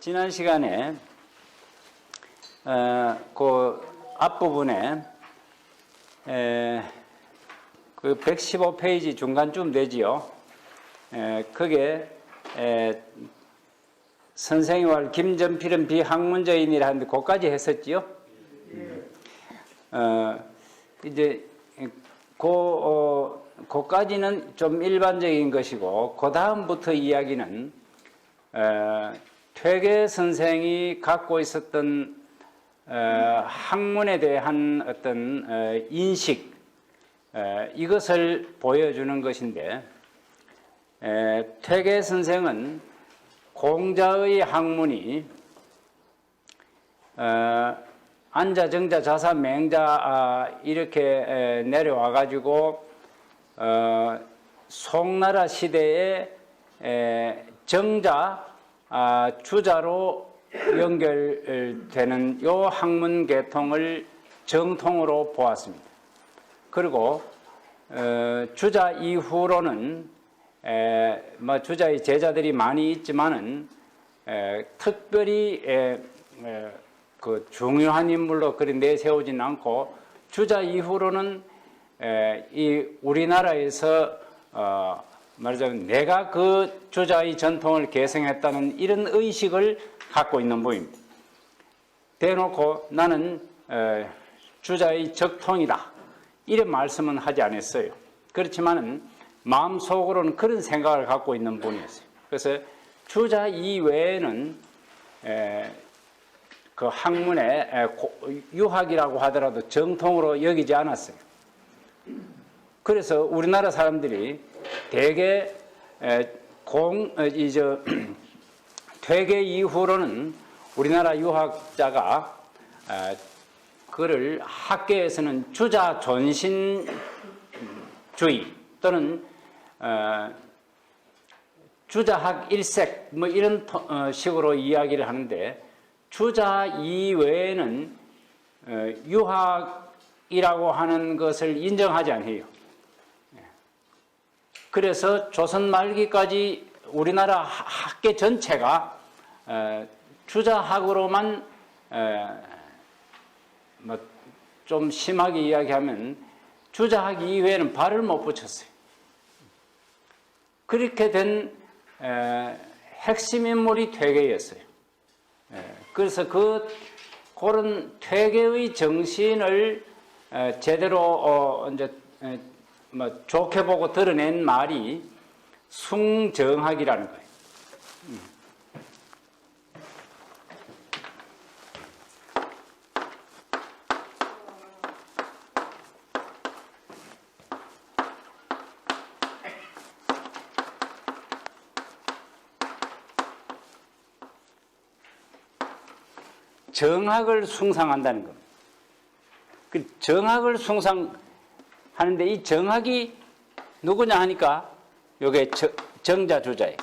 지난 시간에 그 앞부분에 그 115페이지 중간쯤 되지요. 그게 선생이 말 김전필은 비학문적인이라 하는데 그까지 했었지요. 이제 그까지는 좀 일반적인 것이고 그 다음부터 이야기는 퇴계 선생이 갖고 있었던 학문에 대한 어떤 인식, 이것을 보여주는 것인데, 퇴계 선생은 공자의 학문이 안자, 정자, 자사, 맹자 이렇게 내려와 가지고 송나라 시대에 정자, 주자로 연결되는 요 학문 계통을 정통으로 보았습니다. 그리고 주자 이후로는 주자의 제자들이 많이 있지만은 특별히 그 중요한 인물로 그리 내세우지는 않고 주자 이후로는 이 우리나라에서 말하자면 내가 그 주자의 전통을 계승했다는 이런 의식을 갖고 있는 분입니다. 대놓고 나는 주자의 적통이다 이런 말씀은 하지 않았어요. 그렇지만은 마음속으로는 그런 생각을 갖고 있는 분이었어요. 그래서 주자 이외에는 그 학문에 유학이라고 하더라도 정통으로 여기지 않았어요. 그래서 우리나라 사람들이 대개 퇴계 이후로는 우리나라 유학자가 그를 학계에서는 주자 존신주의 또는 주자학 일색 뭐 이런 식으로 이야기를 하는데, 주자 이외에는 유학이라고 하는 것을 인정하지 않아요. 그래서 조선 말기까지 우리나라 학계 전체가 주자학으로만 뭐 좀 심하게 이야기하면 주자학 이외에는 발을 못 붙였어요. 그렇게 된 핵심 인물이 퇴계였어요. 그래서 그런 퇴계의 정신을 제대로 이제 뭐 좋게 보고 드러낸 말이 숭정학이라는 거예요. 정학을 숭상한다는 겁니다. 그 정학을 숭상하는데 이 정학이 누구냐 하니까 요게 정자 주자예요.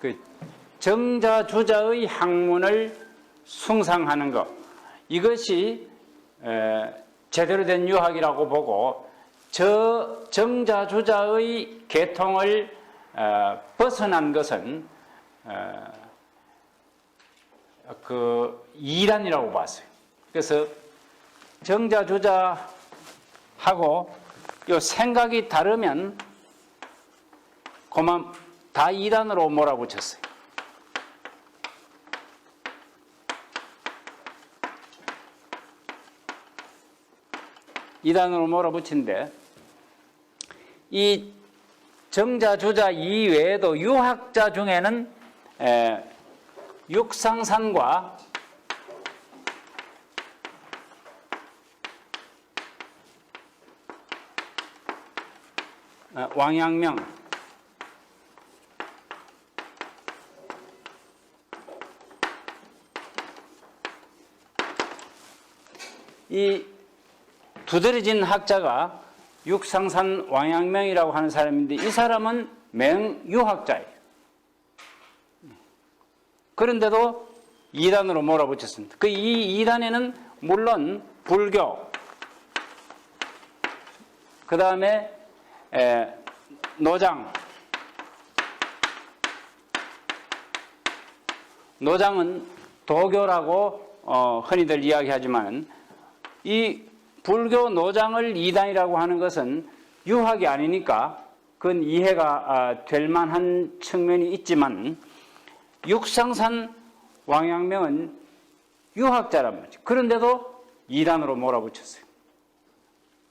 그 정자 주자의 학문을 숭상하는 것, 이것이 제대로 된 유학이라고 보고 저 정자 주자의 계통을 벗어난 것은 그 이단이라고 봤어요. 그래서 정자 주자하고 요 생각이 다르면 그만 다 이단으로 몰아붙였어요. 이단으로 몰아붙인데, 이 정자 주자 이외에도 유학자 중에는 육상산과 왕양명, 이 두드러진 학자가 육상산 왕양명이라고 하는 사람인데, 이 사람은 맹유학자예요. 그런데도 2단으로 몰아붙였습니다. 그 이 2단에는 물론 불교, 그 다음에 노장은 도교라고 흔히들 이야기하지만 이 불교 노장을 2단이라고 하는 것은 유학이 아니니까 그건 이해가 될 만한 측면이 있지만 육상산 왕양명은 유학자란 말이죠. 그런데도 2단으로 몰아붙였어요.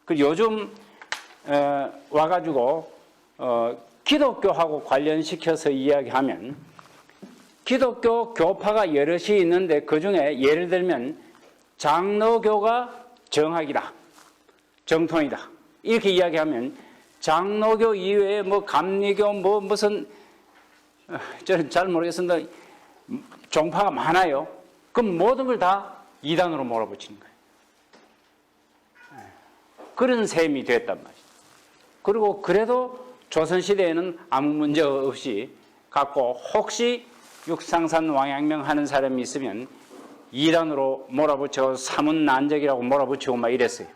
그 요즘 와가지고 기독교하고 관련시켜서 이야기하면 기독교 교파가 여럿이 있는데 그 중에 예를 들면 장로교가 정학이다, 정통이다 이렇게 이야기하면 장로교 이외에 뭐 감리교 뭐 무슨 저는 잘 모르겠습니다. 종파가 많아요. 그럼 모든 걸 다 2단으로 몰아붙이는 거예요. 그런 셈이 됐단 말이죠. 그리고 그래도 조선시대에는 아무 문제 없이 갖고 혹시 육상산 왕양명 하는 사람이 있으면 2단으로 몰아붙여 사문난적이라고 몰아붙이고 막 이랬어요.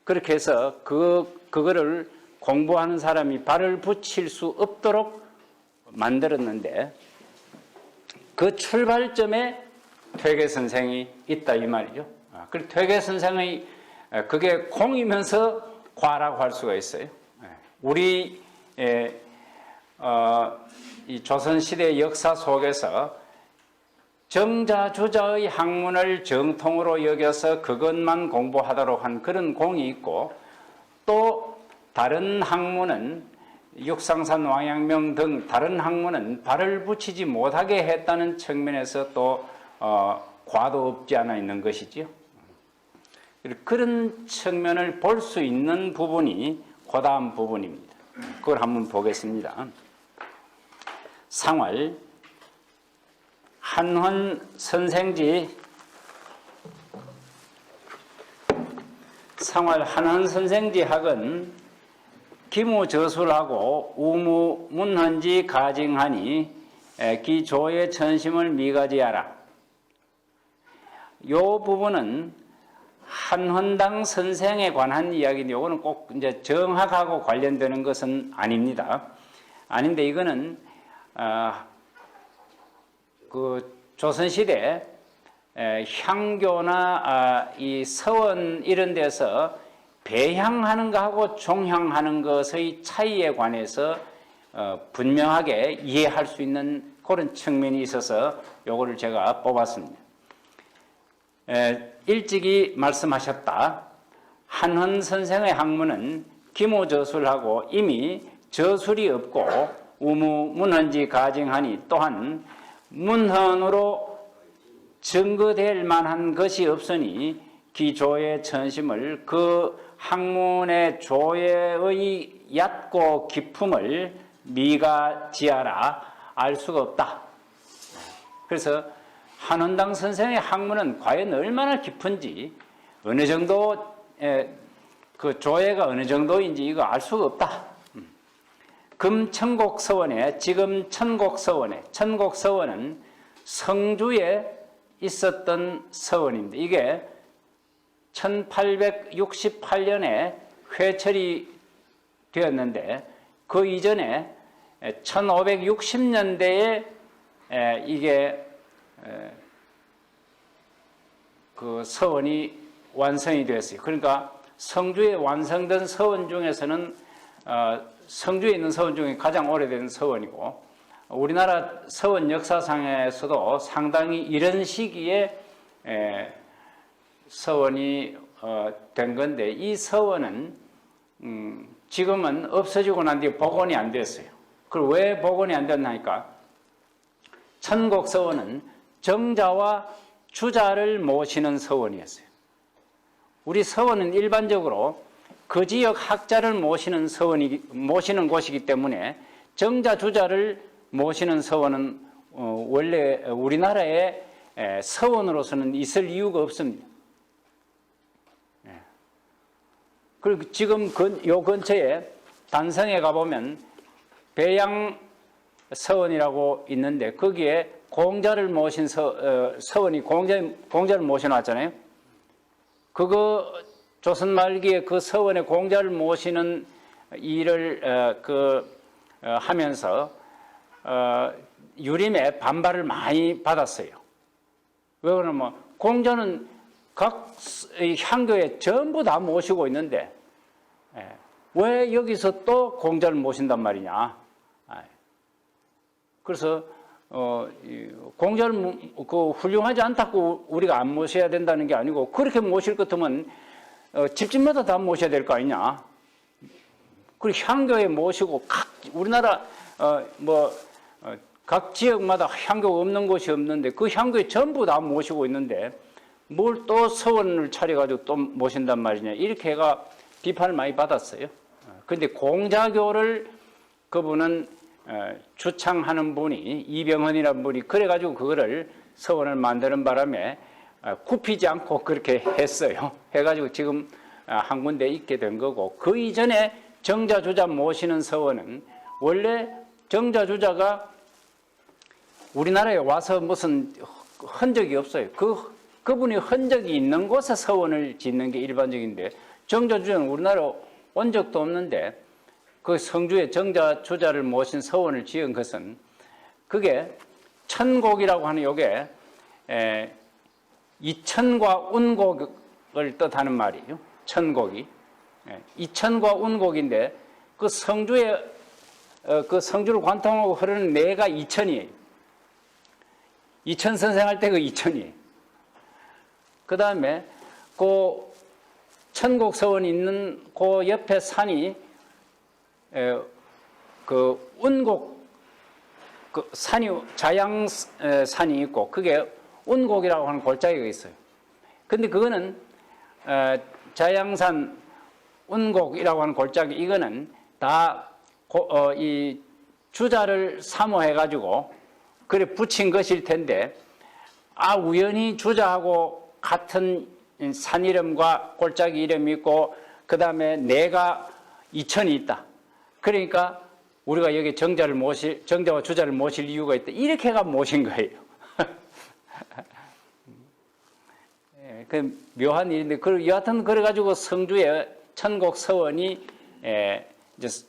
그렇게 해서 그거를 공부하는 사람이 발을 붙일 수 없도록 만들었는데 그 출발점에 퇴계 선생이 있다 이 말이죠. 그 퇴계 선생의 그게 공이면서 과라고 할 수가 있어요. 우리 이 조선시대 역사 속에서 정자주자의 학문을 정통으로 여겨서 그것만 공부하도록 한 그런 공이 있고 또 다른 학문은 육상산 왕양명 등 다른 학문은 발을 붙이지 못하게 했다는 측면에서 또 과도 없지 않아 있는 것이지요. 그런 측면을 볼 수 있는 부분이 그 다음 부분입니다. 그걸 한번 보겠습니다. 상월 한헌 선생지 학은 기무저술하고 우무문헌지 가증하니 기조의 천심을 미가지하라. 이 부분은 한헌당 선생에 관한 이야기인데 이거는 꼭 이제 정학하고 관련되는 것은 아닙니다. 아닌데 이거는 그 조선시대 향교나 이 서원 이런 데서 배향하는 것하고 종향하는 것의 차이에 관해서 분명하게 이해할 수 있는 그런 측면이 있어서 이거를 제가 뽑았습니다. 일찍이 말씀하셨다. 한헌 선생의 학문은 기무저술하고 이미 저술이 없고 우무문헌지 가증하니 또한 문헌으로 증거될 만한 것이 없으니 기조의 천심을 그 학문의 조예의 얕고 깊음을 미가지하라 알 수가 없다. 그래서 한헌당 선생의 학문은 과연 얼마나 깊은지 어느 정도 그 조예가 어느 정도인지 이거 알 수가 없다. 금천곡서원에 지금 천곡서원은 성주에 있었던 서원입니다. 이게 1868년에 회철이 되었는데 그 이전에 1560년대에 이게 그 서원이 완성이 되었어요. 그러니까 성주에 완성된 서원 중에서는 성주에 있는 서원 중에 가장 오래된 서원이고 우리나라 서원 역사상에서도 상당히 이런 시기에 서원이 된 건데 이 서원은 지금은 없어지고 난 뒤에 복원이 안 됐어요. 그걸 왜 복원이 안 됐나니까 천곡서원은 정자와 주자를 모시는 서원이었어요. 우리 서원은 일반적으로 그 지역 학자를 모시는 곳이기 때문에 정자 주자를 모시는 서원은 원래 우리나라에 서원으로서는 있을 이유가 없습니다. 그리고 지금 요 근처에 단성에 가보면 배양 서원이라고 있는데 거기에 공자를 모신 서원이 공자를 모셔놨잖아요. 그거 조선 말기에 그 서원에 공자를 모시는 일을 하면서 유림의 반발을 많이 받았어요. 왜 그러냐면 공자는 각 향교에 전부 다 모시고 있는데 왜 여기서 또 공자를 모신단 말이냐. 그래서 공자를 훌륭하지 않다고 우리가 안 모셔야 된다는 게 아니고 그렇게 모실 것 같으면 집집마다 다 모셔야 될 거 아니냐. 그리고 향교에 모시고 우리나라 각 지역마다 향교가 없는 곳이 없는데 그 향교에 전부 다 모시고 있는데 뭘 또 서원을 차려가지고 또 모신단 말이냐. 이렇게 해가 비판을 많이 받았어요. 그런데 공자교를 그분은 주창하는 분이 이병헌이라는 분이 그래가지고 그거를 서원을 만드는 바람에 굽히지 않고 그렇게 했어요. 해가지고 지금 한 군데 있게 된 거고 그 이전에 정자주자 모시는 서원은 원래 정자주자가 우리나라에 와서 무슨 흔적이 없어요. 그분이 흔적이 있는 곳에 서원을 짓는 게 일반적인데 정자주자는 우리나라에 온 적도 없는데 그 성주에 정자주자를 모신 서원을 지은 것은 그게 천곡이라고 하는 요게 이천과 운곡을 뜻하는 말이에요. 천곡이 이천과 운곡인데 그 성주에 그 성주를 관통하고 흐르는 내가 이천이에요. 이천 선생할 때 그 이천이에요. 그 다음에 그 천곡 서원이 있는 그 옆에 산이 그 운곡 그 산이 자양산이 있고 그게 운곡이라고 하는 골짜기가 있어요. 근데 그거는 자양산 운곡이라고 하는 골짜기 이거는 다 이 주자를 사모해 가지고 그래 붙인 것일 텐데 우연히 주자하고 같은 산 이름과 골짜기 이름이 있고 그 다음에 내가 이천이 있다. 그러니까 우리가 여기 정자와 주자를 모실 이유가 있다. 이렇게가 모신 거예요. 그 묘한 일인데, 여하튼 그래가지고 성주에 천곡 서원이 이제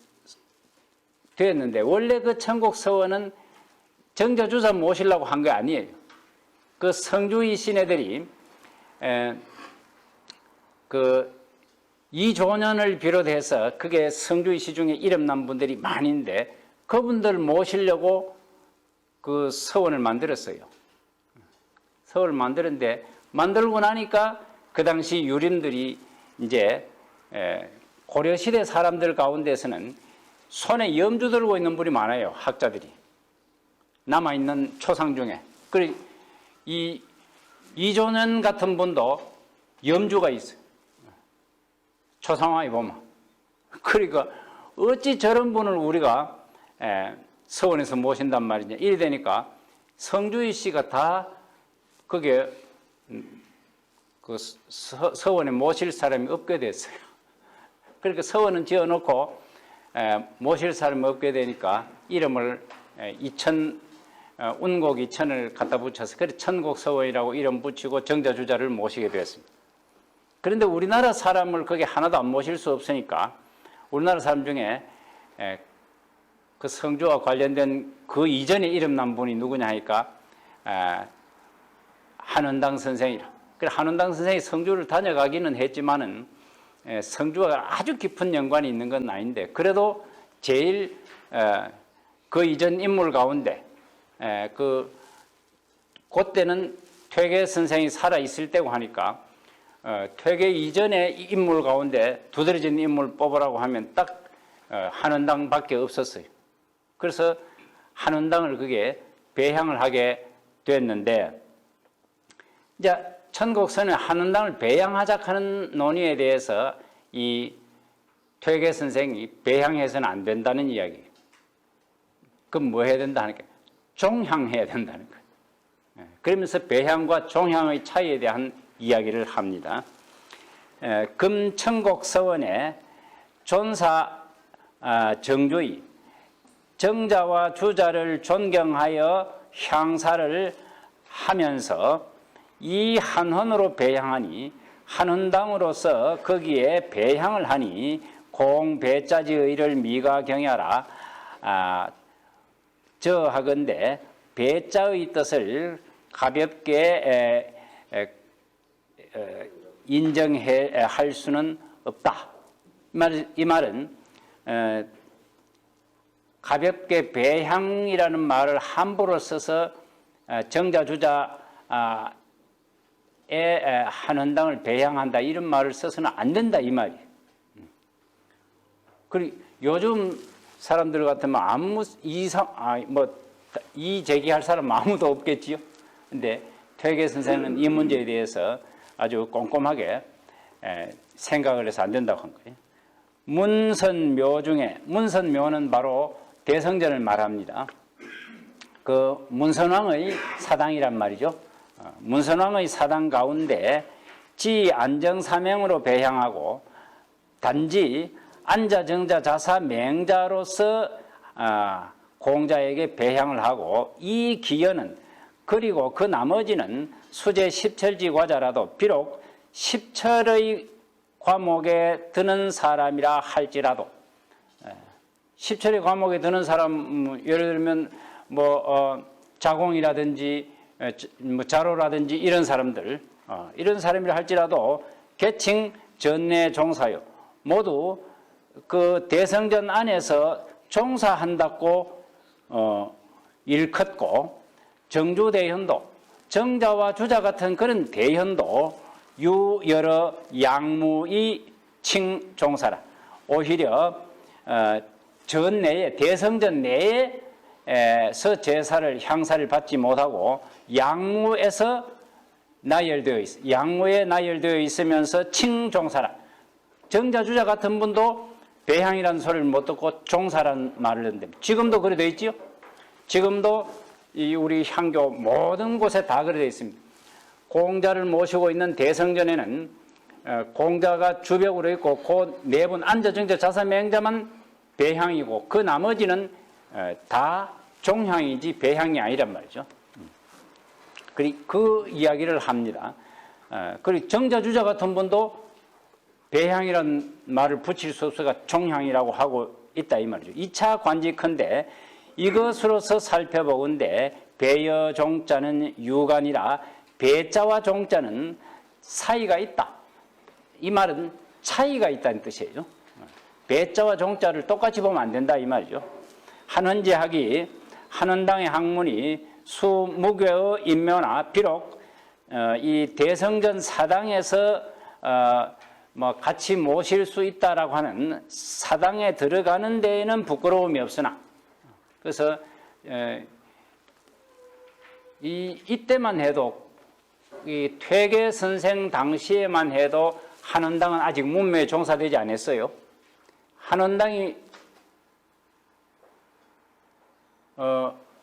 되었는데, 원래 그 천곡 서원은 정자 주자 모시려고 한 게 아니에요. 그 성주의 시내들이 그 이조년을 비롯해서 그게 성주의 시 중에 이름난 분들이 많은데 그분들 모시려고 그 서원을 만들었어요. 서원을 만들었는데 만들고 나니까 그 당시 유림들이 이제 고려시대 사람들 가운데서는 손에 염주 들고 있는 분이 많아요. 학자들이. 남아있는 초상 중에. 그리고 이조년 같은 분도 염주가 있어요. 초상화에 보면. 그러니까 어찌 저런 분을 우리가 서원에서 모신단 말이냐. 이래 되니까 성주희 씨가 다 그게 그 서원에 모실 사람이 없게 됐어요. 그러니까 서원은 지어놓고 모실 사람이 없게 되니까 이름을 운곡 이천을 갖다 붙여서 그래 천곡 서원이라고 이름 붙이고 정자주자를 모시게 되었습니다. 그런데 우리나라 사람을 거기 하나도 안 모실 수 없으니까 우리나라 사람 중에 그 성주와 관련된 그 이전에 이름난 분이 누구냐 하니까 한원당 선생이라. 그래 한원당 선생이 성주를 다녀가기는 했지만은 성주와 아주 깊은 연관이 있는 건 아닌데 그래도 제일 그 이전 인물 가운데 그때는 퇴계 선생이 살아 있을 때고 하니까 퇴계 이전의 인물 가운데 두드러진 인물 뽑으라고 하면 딱 한원당밖에 없었어요. 그래서 한원당을 그게 배향을 하게 됐는데 이제 천곡서는 한원당을 배향하자 하는 논의에 대해서 이 퇴계 선생이 배향해서는 안 된다는 이야기예요. 그럼 뭐 해야 된다 하니까 종향해야 된다는 거예요. 그러면서 배향과 종향의 차이에 대한 이야기를 합니다. 금천곡서원의 존사 정조의 정자와 주자를 존경하여 향사를 하면서 이 한헌으로 배향하니 한헌당으로서 거기에 배향을 하니 공배자지의를 미가 경야라. 저하건대 배자의 뜻을 가볍게 인정할 수는 없다. 이 말은 가볍게 배향이라는 말을 함부로 써서 정자주자의 한헌당을 배향한다 이런 말을 써서는 안 된다 이 말이에요. 그리고 요즘 사람들 같으면 아무 이 제기할 사람 아무도 없겠지요. 근데 퇴계 선생은 이 문제에 대해서 아주 꼼꼼하게 생각을 해서 안 된다고 한 거예요. 문선묘 중에 문선묘는 바로 대성전을 말합니다. 그 문선왕의 사당이란 말이죠. 문선왕의 사당 가운데 지 안정사명으로 배향하고 단지 안자 정자 자사 맹자로서 공자에게 배향을 하고 이 기여는 그리고 그 나머지는 수제 십철지 과자라도 비록 십철의 과목에 드는 사람이라 할지라도 십철의 과목에 드는 사람 예를 들면 자공이라든지 자로라든지 이런 사람들 이런 사람이라 할지라도 계칭 전내 종사요 모두 그 대성전 안에서 종사한다고 일컫고 정주대현도 정자와 주자 같은 그런 대현도 유여러 양무의 칭종사라. 오히려 전내에 대성전 내에서 제사를 향사를 받지 못하고 양무에서 나열되어 있어. 양무에 나열되어 있으면서 칭종사라. 정자 주자 같은 분도 배향이라는 소리를 못 듣고 종사라는 말을 듣는데 지금도 그래 되어 있지요. 지금도 우리 향교 모든 곳에 다 그래 되어 있습니다. 공자를 모시고 있는 대성전에는 공자가 주벽으로 있고 그 네 분 안자 정자 자사 맹자만 배향이고 그 나머지는 다 종향이지 배향이 아니란 말이죠. 그리고 그 이야기를 합니다. 그리고 정자 주자 같은 분도 배향이라는 말을 붙일 수 없어가 종향이라고 하고 있다 이 말이죠. 2차 관직컨대 이것으로서 살펴보건대 배여 종자는 유관이라 배자와 종자는 사이가 있다. 이 말은 차이가 있다는 뜻이에요. 배자와 종자를 똑같이 보면 안 된다 이 말이죠. 한헌제학이 한헌당의 학문이 수무교의 인묘나 비록 이 대성전 사당에서 같이 모실 수 있다라고 하는 사당에 들어가는 데에는 부끄러움이 없으나 그래서 이때만 해도 이 퇴계 선생 당시에만 해도 한헌당은 아직 문묘에 종사되지 않았어요. 한헌당이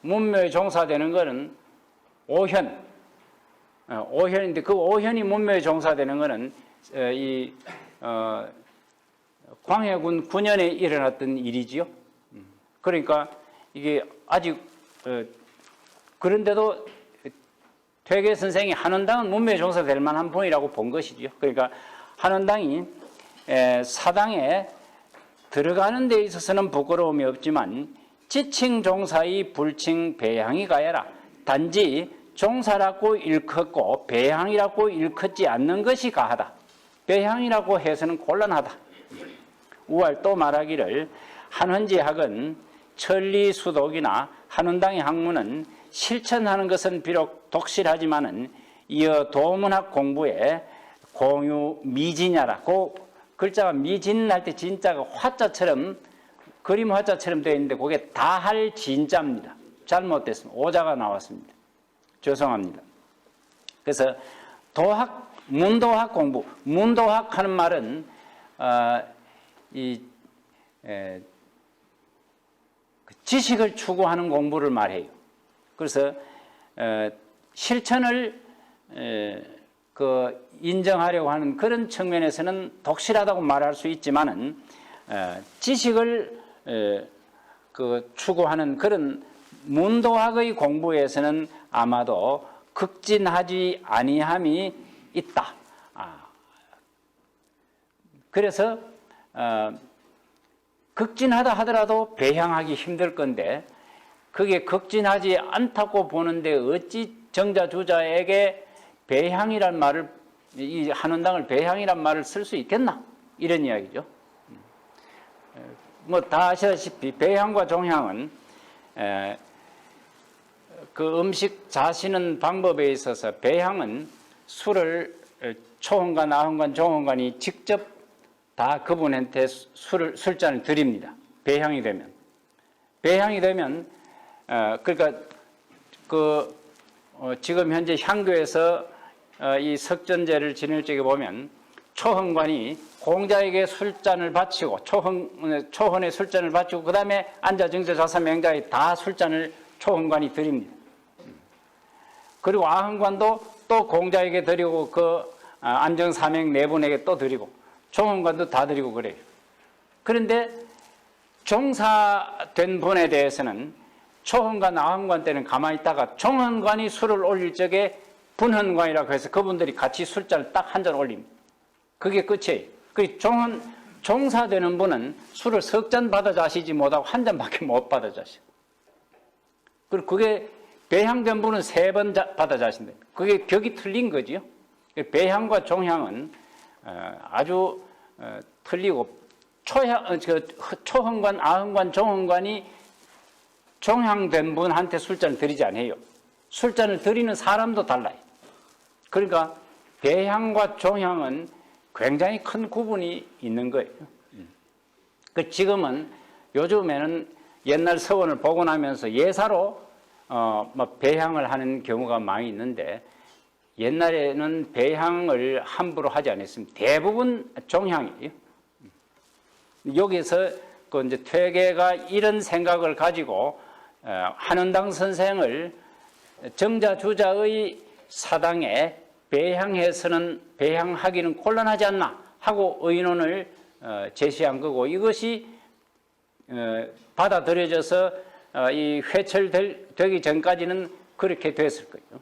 문묘에 종사되는 것은 오현인데 그 오현이 문묘에 종사되는 것은 광해군 9년에 일어났던 일이지요. 그러니까 이게 아직 그런데도 퇴계 선생이 한헌당은 문묘에 종사될 만한 분이라고 본 것이죠. 그러니까 한헌당이 사당에 들어가는 데 있어서는 부끄러움이 없지만 지칭 종사의 불칭 배향이 가야라. 단지 종사라고 일컫고 배향이라고 일컫지 않는 것이 가하다. 배향이라고 해서는 곤란하다. 우알 또 말하기를 한헌제학은 천리수독이나 한헌당의 학문은 실천하는 것은 비록 독실하지만은 이어 도문학 공부에 공유 미진야라. 그 글자가 미진할 때 진짜가 화자처럼 그림 화자처럼 되어 있는데 그게 다할 진자입니다. 잘못됐습니다. 오자가 나왔습니다. 죄송합니다. 그래서 문도학 공부, 문도학 하는 말은 지식을 추구하는 공부를 말해요. 그래서 실천을 인정하려고 하는 그런 측면에서는 독실하다고 말할 수 있지만은 지식을 추구하는 그런 문도학의 공부에서는 아마도 극진하지 아니함이 있다. 그래서 극진하다 하더라도 배향하기 힘들 건데 그게 극진하지 않다고 보는데 어찌 정자주자에게 배향이란 말을, 이 한원당을 배향이란 말을 쓸 수 있겠나? 이런 이야기죠. 뭐 다 아시다시피 배향과 종향은 그 음식 자시는 방법에 있어서 배향은 술을 초혼관, 아혼관, 종혼관이 직접 다 그분한테 술잔을 드립니다. 배향이 되면. 배향이 되면 그러니까 지금 현재 향교에서 이 석전제를 지낼 적에 보면 초혼관이 공자에게 술잔을 바치고 초혼의 술잔을 바치고 그 다음에 안자, 정자, 자사, 맹자에 다 술잔을 초혼관이 드립니다. 그리고 아혼관도 또 공자에게 드리고 안정, 사명 네 분에게 또 드리고 종혼관도 다 드리고 그래요. 그런데 종사된 분에 대해서는 초혼관, 아혼관 때는 가만히 있다가 종혼관이 술을 올릴 적에 분헌관이라고 해서 그분들이 같이 술잔을 딱 한 잔 올립니다. 그게 끝이에요. 종사되는 분은 술을 석 잔 받아 자시지 못하고 한 잔밖에 못 받아 자셔. 그리고 그게 배향된 분은 세 번 받아 자신다. 그게 격이 틀린 거지요. 배향과 종향은 아주 틀리고 초혼관, 아혼관, 종혼관이 종향된 분한테 술잔을 드리지 않아요. 술잔을 드리는 사람도 달라요. 그러니까 배향과 종향은 굉장히 큰 구분이 있는 거예요. 지금은 요즘에는 옛날 서원을 복원하면서 예사로 배향을 하는 경우가 많이 있는데 옛날에는 배향을 함부로 하지 않았습니다. 대부분 종향이에요. 여기서 이제 퇴계가 이런 생각을 가지고 한원당 선생을 정자주자의 사당에 배향하기는 곤란하지 않나 하고 의논을 제시한 거고 이것이 받아들여져서 이 회철되기 전까지는 그렇게 됐을 거예요.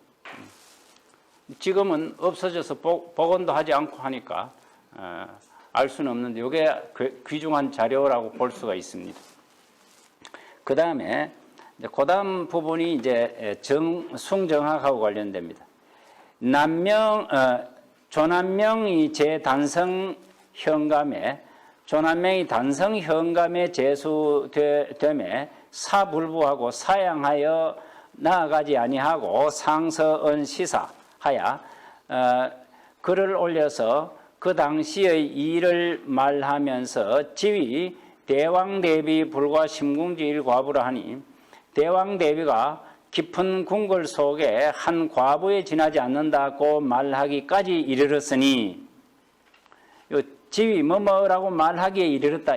지금은 없어져서 복원도 하지 않고 하니까 알 수는 없는데 이게 귀중한 자료라고 볼 수가 있습니다. 그 다음에 그 다음 부분이 이제 숭정학하고 관련됩니다. 조남명이 제단성 현감에 조남명이 단성 현감에 제수됨에 사불부하고 사양하여 나아가지 아니하고 상서언 시사하야 글을 올려서 그 당시의 일을 말하면서 지위 대왕대비 불과 심궁지일 과부라 하니 대왕대비가 깊은 궁궐 속에 한 과부에 지나지 않는다고 말하기까지 이르렀으니 지위 뭐뭐라고 말하기에 이르렀다.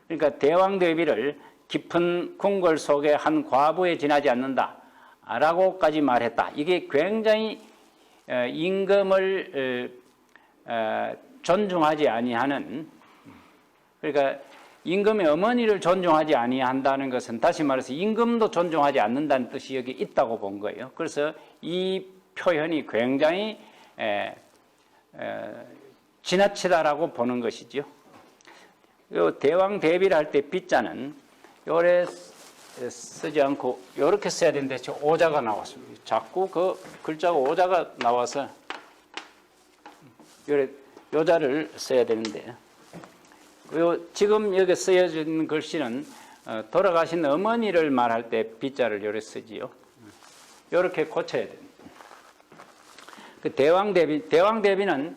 그러니까 대왕대비를 깊은 궁궐 속에 한 과부에 지나지 않는다라고까지 말했다. 이게 굉장히 임금을 존중하지 아니하는, 그러니까 임금의 어머니를 존중하지 아니한다는 것은 다시 말해서 임금도 존중하지 않는다는 뜻이 여기 있다고 본 거예요. 그래서 이 표현이 굉장히 지나치다라고 보는 것이죠. 대왕 대비를 할 때 비자는 요래 쓰지 않고 이렇게 써야 되는데 저 오자가 나왔습니다. 자꾸 그 글자가 오자가 나와서 요래 요자를 써야 되는데 지금 여기 쓰여진 글씨는 돌아가신 어머니를 말할 때 비자를 요래 쓰지요. 요렇게 고쳐야 됩니다. 그 대왕대비는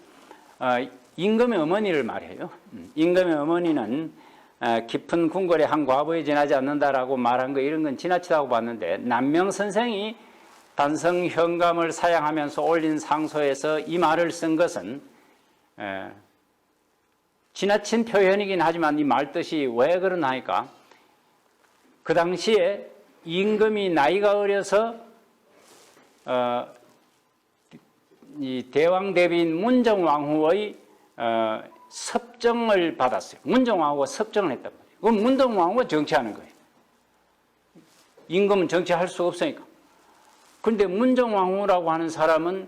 임금의 어머니를 말해요. 임금의 어머니는 깊은 궁궐에 한 과부에 지나지 않는다라고 말한 거 이런 건 지나치다고 봤는데 남명 선생이 단성 현감을 사양하면서 올린 상소에서 이 말을 쓴 것은 지나친 표현이긴 하지만 이 말 뜻이 왜 그러나 하니까 그 당시에 임금이 나이가 어려서 이 대왕대비인 문정왕후의 섭정을 받았어요. 문정왕후가 섭정을 했단 말이에요. 그럼 문정왕후가 정치하는 거예요. 임금은 정치할 수 없으니까. 그런데 문정왕후라고 하는 사람은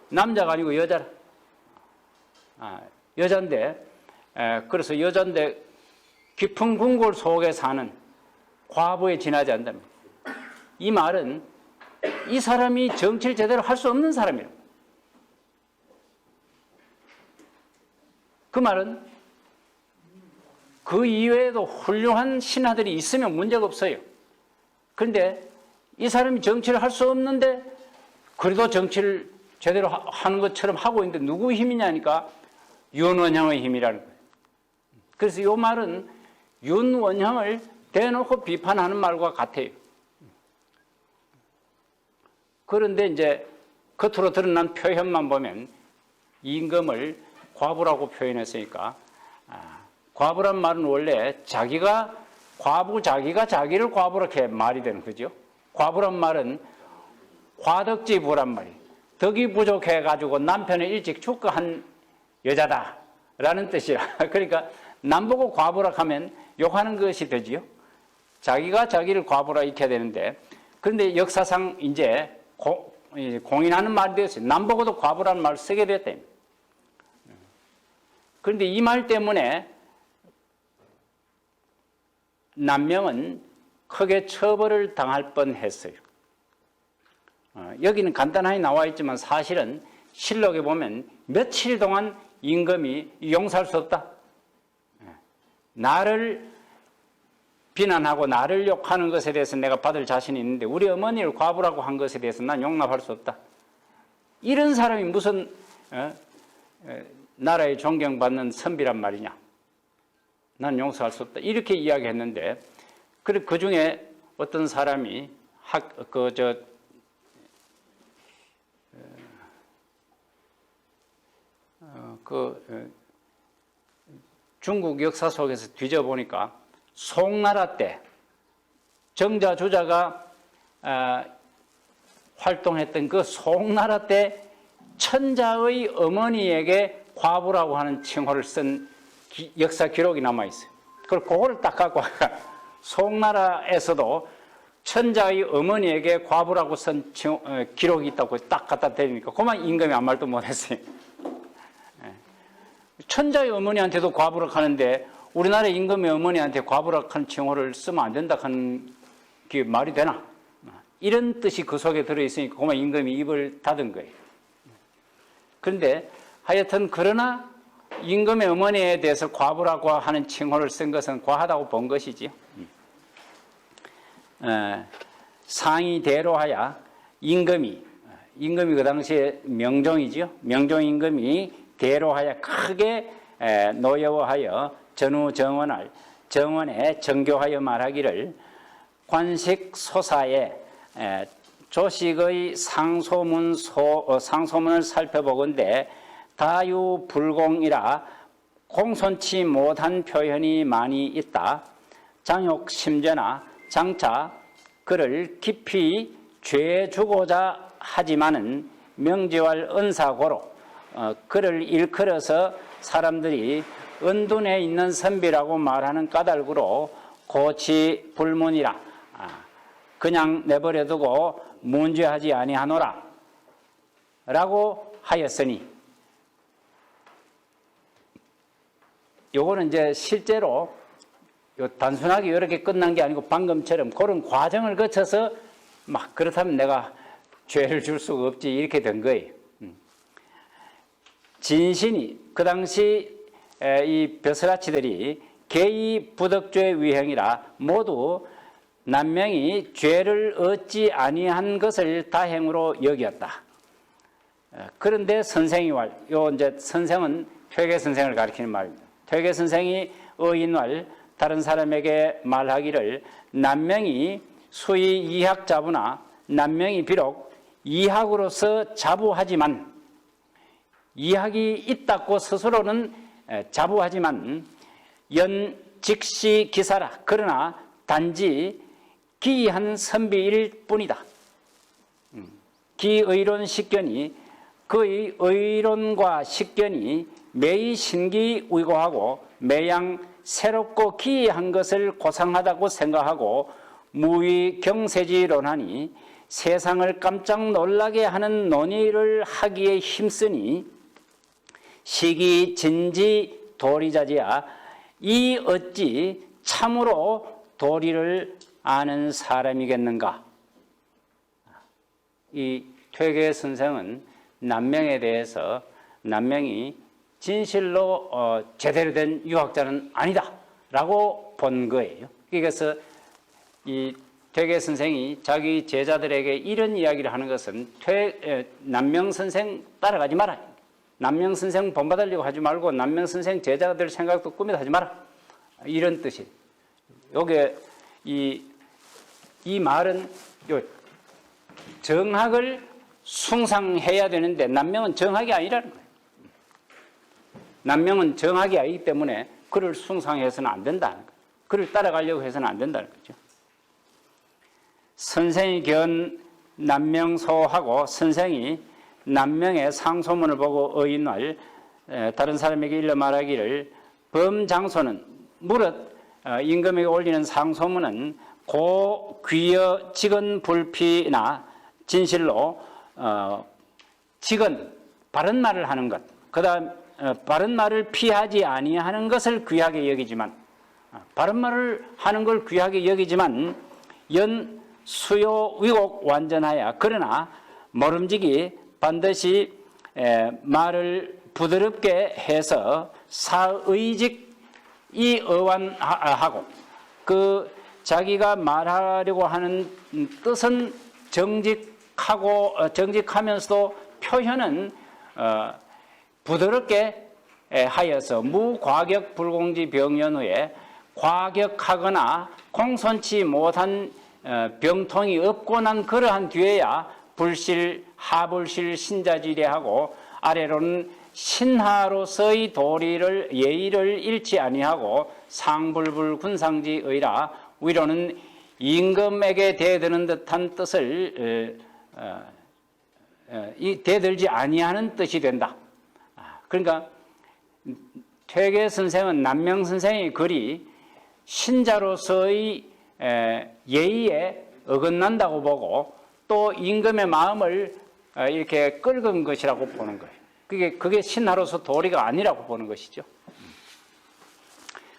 남자가 아니고 여자라. 여잔데, 그래서 여잔데 깊은 궁궐 속에 사는 과부에 지나지 않는다. 이 말은 이 사람이 정치를 제대로 할 수 없는 사람이라고. 그 말은 그 이외에도 훌륭한 신하들이 있으면 문제가 없어요. 그런데 이 사람이 정치를 할 수 없는데 그래도 정치를 제대로 하는 것처럼 하고 있는데 누구 힘이냐니까 윤원형의 힘이라는 거예요. 그래서 이 말은 윤원형을 대놓고 비판하는 말과 같아요. 그런데 이제 겉으로 드러난 표현만 보면 임금을 과부라고 표현했으니까, 과부란 말은 원래 자기가 자기를 과부로 이렇게 말이 되는 거죠. 과부란 말은 과덕지부란 말이에요. 덕이 부족해가지고 남편을 일찍 축거한 여자다라는 뜻이라. 그러니까 남보고 과부라 하면 욕하는 것이 되지요. 자기가 자기를 과부라 익혀야 되는데, 그런데 역사상 이제 공인하는 말이 되었어요. 남보고도 과부라는 말을 쓰게 됐다. 그런데 이 말 때문에 남명은 크게 처벌을 당할 뻔했어요. 여기는 간단하게 나와 있지만 사실은 실록에 보면 며칠 동안 임금이 용서할 수 없다. 나를 비난하고 나를 욕하는 것에 대해서 내가 받을 자신이 있는데 우리 어머니를 과부라고 한 것에 대해서 난 용납할 수 없다. 이런 사람이 무슨 나라에 존경받는 선비란 말이냐. 난 용서할 수 없다. 이렇게 이야기했는데, 그 중에 어떤 사람이 중국 역사 속에서 뒤져보니까 송나라 때 정자주자가 활동했던 그 송나라 때 천자의 어머니에게 과부라고 하는 칭호를 쓴 역사 기록이 남아있어요. 그걸 딱 갖고 송나라에서도 천자의 어머니에게 과부라고 쓴 기록이 있다고 딱 갖다 대니까 그만 임금이 아무 말도 못했어요. 천자의 어머니한테도 과부락 하는데 우리나라 임금의 어머니한테 과부락 하는 칭호를 쓰면 안 된다 하는 게 말이 되나? 이런 뜻이 그 속에 들어있으니까 그만 임금이 입을 닫은 거예요. 그런데 하여튼 그러나 임금의 어머니에 대해서 과부라고 하는 칭호를 쓴 것은 과하다고 본 것이지요. 상이 대로하여 임금이 그 당시에 명종이죠. 명종 임금이 대로하여 크게 노여워하여 전후 정원에 정교하여 말하기를 관식 소사에 조식의 상소문을 살펴보건대 다유불공이라 공손치 못한 표현이 많이 있다. 장욕심죄나 장차 그를 깊이 죄 주고자 하지만은 명지왈 은사고로 그를 일컬어서 사람들이 은둔에 있는 선비라고 말하는 까닭으로 고치 불문이라 그냥 내버려두고 문죄하지 아니하노라 라고 하였으니, 요거는 이제 실제로 단순하게 이렇게 끝난 게 아니고 방금처럼 그런 과정을 거쳐서 막 그렇다면 내가 죄를 줄 수가 없지 이렇게 된 거예요. 진신이 그 당시 이 벼슬아치들이 개의 부덕죄 위행이라 모두 남명이 죄를 얻지 아니한 것을 다행으로 여겼다. 그런데 선생이 요 이제 선생은 퇴계 선생을 가리키는 말입니다. 퇴계 선생이 의인왈 다른 사람에게 말하기를 남명이 수의 이학 자부나 남명이 비록 이학으로서 자부하지만 이학이 있다고 스스로는 자부하지만 연 직시 기사라. 그러나 단지 기이한 선비일 뿐이다. 기의론 식견이 그의 의론과 식견이 매의 신기의고하고 매양 새롭고 기이한 것을 고상하다고 생각하고 무위경세지론하니 세상을 깜짝 놀라게 하는 논의를 하기에 힘쓰니 시기진지 도리자지야 이 어찌 참으로 도리를 아는 사람이겠는가. 이 퇴계 선생은 남명에 대해서 남명이 진실로 제대로 된 유학자는 아니다 라고 본 거예요. 그래서 이 퇴계 선생이 자기 제자들에게 이런 이야기를 하는 것은 남명 선생 따라가지 마라. 남명 선생 본받으려고 하지 말고 남명 선생 제자들 생각도 꿈에도 하지 마라. 이런 뜻이. 요게 이 말은 정학을 숭상해야 되는데 남명은 정학이 아니라는 거예요. 남명은 정학이 아니기 때문에 그를 숭상해서는 안 된다는 거예요. 그를 따라가려고 해서는 안 된다는 거죠. 선생이 견 남명소하고 선생이 남명의 상소문을 보고 의인말 다른 사람에게 일러 말하기를 범장소는 무릇 임금에게 올리는 상소문은 고 귀여 직언 불피나 진실로 직언 바른 말을 하는 것, 그다음 바른 말을 피하지 아니하는 것을 귀하게 여기지만 바른 말을 하는 걸 귀하게 여기지만 연 수요 위곡 완전하여 그러나 모름지기 반드시 말을 부드럽게 해서 사의직 이 어완하고 그 자기가 말하려고 하는 뜻은 정직하면서도 표현은 부드럽게 하여서 무과격 불공지 병연후에 과격하거나 공손치 못한 병통이 없고 난 그러한 뒤에야 불실 하불실 신자지례하고 아래로는 신하로서의 도리를 예의를 잃지 아니하고 상불불 군상지의라 위로는 임금에게 대드는 듯한 뜻을 대들지 아니하는 뜻이 된다. 그러니까 퇴계 선생은 남명 선생의 글이 신자로서의 예의에 어긋난다고 보고 또 임금의 마음을 이렇게 끌은 것이라고 보는 거예요. 그게 신하로서 도리가 아니라고 보는 것이죠.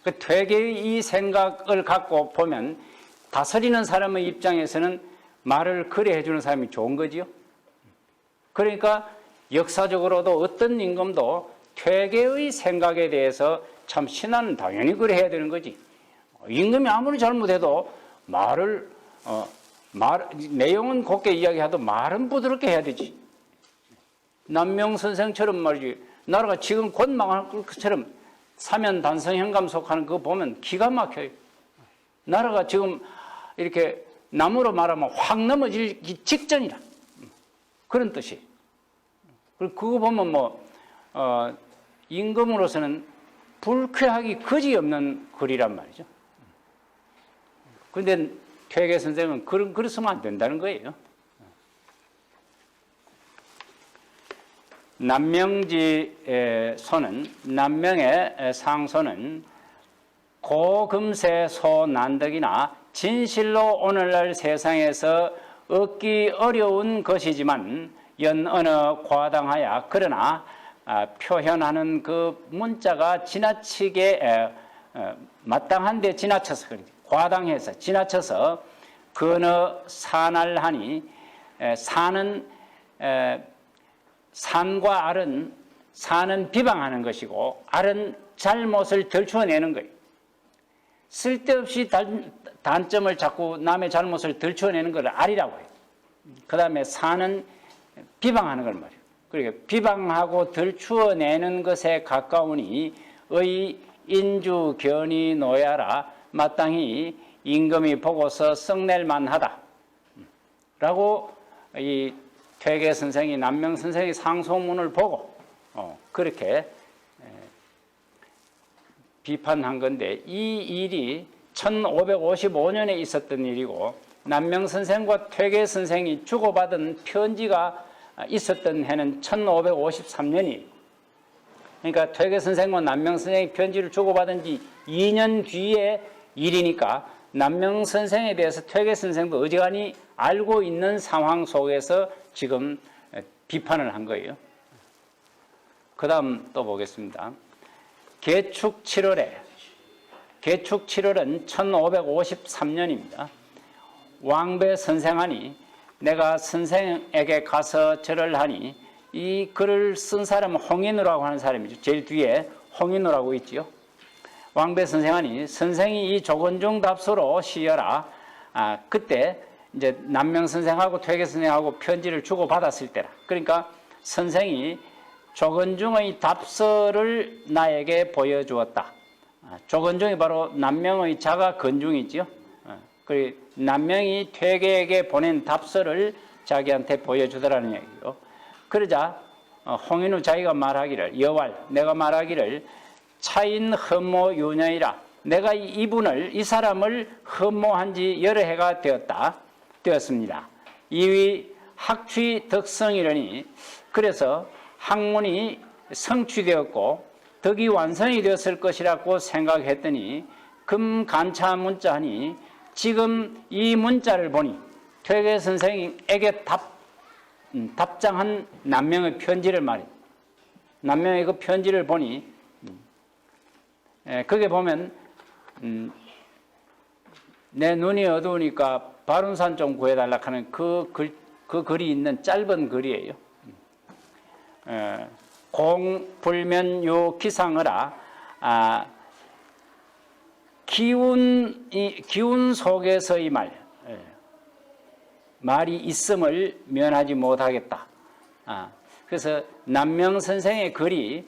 그 퇴계의 이 생각을 갖고 보면 다스리는 사람의 입장에서는 말을 그래 해주는 사람이 좋은 거지요. 그러니까 역사적으로도 어떤 임금도 퇴계의 생각에 대해서 참 신하는 당연히 그래 해야 되는 거지. 임금이 아무리 잘못해도 내용은 곱게 이야기해도 말은 부드럽게 해야 되지. 남명 선생처럼 말이지, 나라가 지금 곧 망할 것처럼 사면 단성 현감 속하는 그거 보면 기가 막혀요. 나라가 지금 이렇게 나무로 말하면 확 넘어지기 직전이라. 그런 뜻이. 그리고 그거 보면 임금으로서는 불쾌하기 그지없는 글이란 말이죠. 그런데 퇴계 선생은 그랬으면 안 된다는 거예요. 남명지 소는, 남명의 상소는 고금세 소난덕이나 진실로 오늘날 세상에서 얻기 어려운 것이지만 연 어느 과당하여 그러나 표현하는 그 문자가 지나치게 마땅한데 지나쳐서 그런지 과당해서 지나쳐서 그 어느 산알하니 산은 산과 알은 산은 비방하는 것이고 알은 잘못을 들추어내는 거예요. 쓸데없이 단점을 자꾸 남의 잘못을 들추어내는 걸 알이라고 해요. 그 다음에 산은 비방하는 걸 말이에요. 그러니까 비방하고 들추어내는 것에 가까우니 의 인주 견이 노야라 마땅히 임금이 보고서 썩낼 만하다 라고 이 퇴계 선생이 남명 선생의 상소문을 보고 그렇게 비판한 건데 이 일이 1555년에 있었던 일이고 남명 선생과 퇴계 선생이 주고받은 편지가 있었던 해는 1553년이 그러니까 퇴계 선생과 남명 선생이 편지를 주고받은 지 2년 뒤의 일이니까 남명 선생에 대해서 퇴계 선생도 어지간히 알고 있는 상황 속에서 지금 비판을 한 거예요. 그 다음 또 보겠습니다. 개축 7월에, 개축 7월은 1553년입니다. 왕배 선생하니 내가 선생에게 가서 절을 하니, 이 글을 쓴 사람은 홍인우라고 하는 사람이죠. 제일 뒤에 홍인우라고 있지요. 왕배 선생하니 선생이 이 조건중 답서로 시여라. 그때 이제 남명 선생하고 퇴계 선생하고 편지를 주고 받았을 때라. 그러니까 선생이 조건중의 답서를 나에게 보여주었다. 조건중이 바로 남명의 자가 건중이지요. 그리고 남명이 퇴계에게 보낸 답서를 자기한테 보여주더라는 얘기요. 그러자 홍인우 자기가 말하기를, 여왈 내가 말하기를 차인 흠모 유년이라, 내가 이 사람을 흠모한 지 여러 해가 되었습니다. 이위 학취 덕성이러니, 그래서 학문이 성취되었고 덕이 완성이 되었을 것이라고 생각했더니 금간차 문자하니, 지금 이 문자를 보니 퇴계 선생에게 답장한 남명의 편지를 말이에요. 남명의 그 편지를 보니 거기에 보면 내 눈이 어두우니까 바룬산 좀 구해달라 하는 그 글이 있는 짧은 글이에요. 공불면요 기상어라. 기운 속에서의 말이 있음을 면하지 못하겠다. 그래서 남명 선생의 글이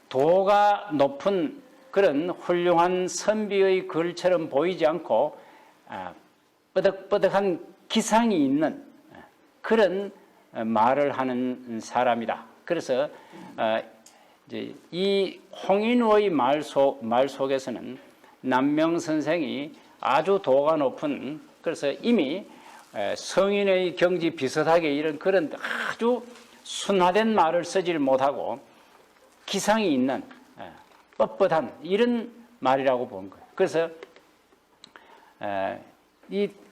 도가 높은 그런 훌륭한 선비의 글처럼 보이지 않고 뻐덕뻐덕한 기상이 있는 그런 말을 하는 사람이다. 그래서 이제 이 홍인우의 말 속에서는 남명 선생이 아주 도가 높은, 그래서 이미 성인의 경지 비슷하게 이런 그런 아주 순화된 말을 쓰지를 못하고 기상이 있는 뻣뻣한 이런 말이라고 본 거예요. 그래서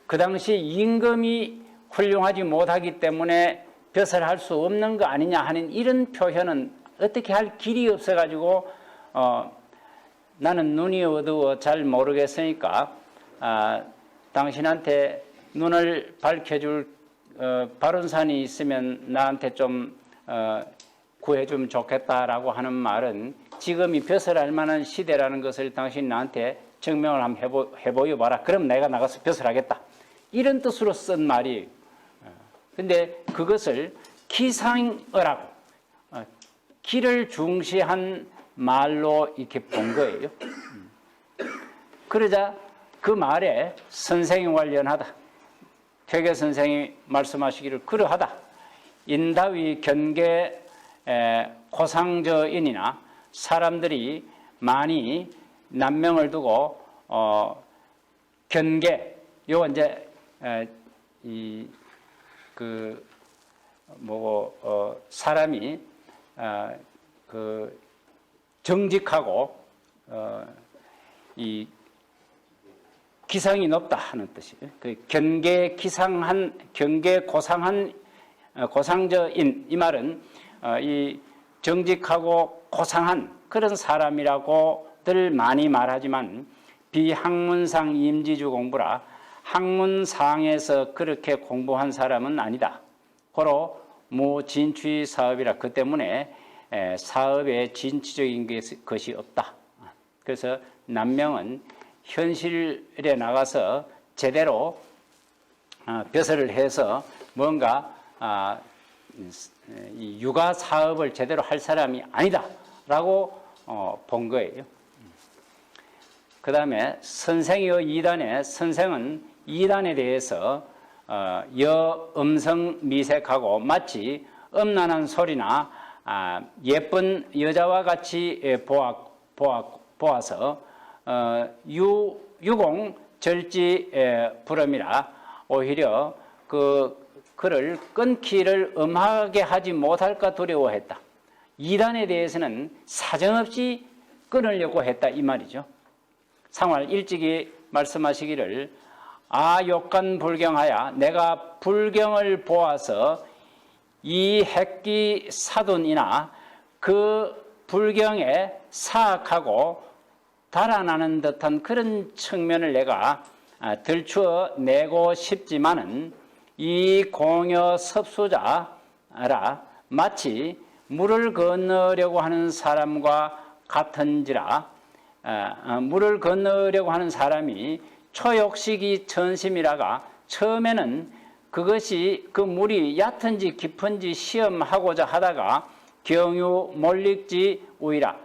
그 당시 임금이 훌륭하지 못하기 때문에 벼슬할 수 없는 거 아니냐 하는 이런 표현은 어떻게 할 길이 없어가지고 나는 눈이 어두워 잘 모르겠으니까 당신한테 눈을 밝혀줄 바른산이 있으면 나한테 좀 구해주면 좋겠다라고 하는 말은 지금이 벼슬할 만한 시대라는 것을 당신 나한테 증명을 한번 해보여봐라. 그럼 내가 나가서 벼슬하겠다. 이런 뜻으로 쓴 말이에요. 근데 그것을 기상어라고, 기를 중시한 말로 이렇게 본 거예요. 그러자 그 말에 선생이 관련하다. 퇴계 선생이 말씀하시기를 그러하다. 인다위 견계 고상저인이나 사람들이 많이 남명을 두고 견계, 요거 이제 사람이 정직하고 이 기상이 높다 하는 뜻이에요. 그 견계 기상한, 견계 고상한, 고상저인, 이 말은 이 정직하고 고상한 그런 사람이라고들 많이 말하지만 비학문상 임지주 공부라, 학문상에서 그렇게 공부한 사람은 아니다. 고로 무진취 사업이라, 그 때문에 사업에 진취적인 것이 없다. 그래서 남명은 현실에 나가서 제대로 벼슬을 해서 뭔가 육아 사업을 제대로 할 사람이 아니다라고 본 거예요. 그 다음에 선생이요 이단에, 선생은 이단에 대해서 여음성 미색하고 마치 음란한 소리나 예쁜 여자와 같이 보아서 유공 절지 불음이라, 오히려 그를 끊기를 엄하게 하지 못할까 두려워했다. 이단에 대해서는 사정없이 끊으려고 했다 이 말이죠. 상활 일찍이 말씀하시기를 욕간 불경하야 내가 불경을 보아서 이 핵기 사돈이나 그 불경에 사악하고 달아나는 듯한 그런 측면을 내가 들추어 내고 싶지만은 이 공여 섭수자라 마치 물을 건너려고 하는 사람과 같은지라 물을 건너려고 하는 사람이 초욕식이 천심이라가 처음에는 그것이 그 물이 얕은지 깊은지 시험하고자 하다가 경유 몰릭지 우이라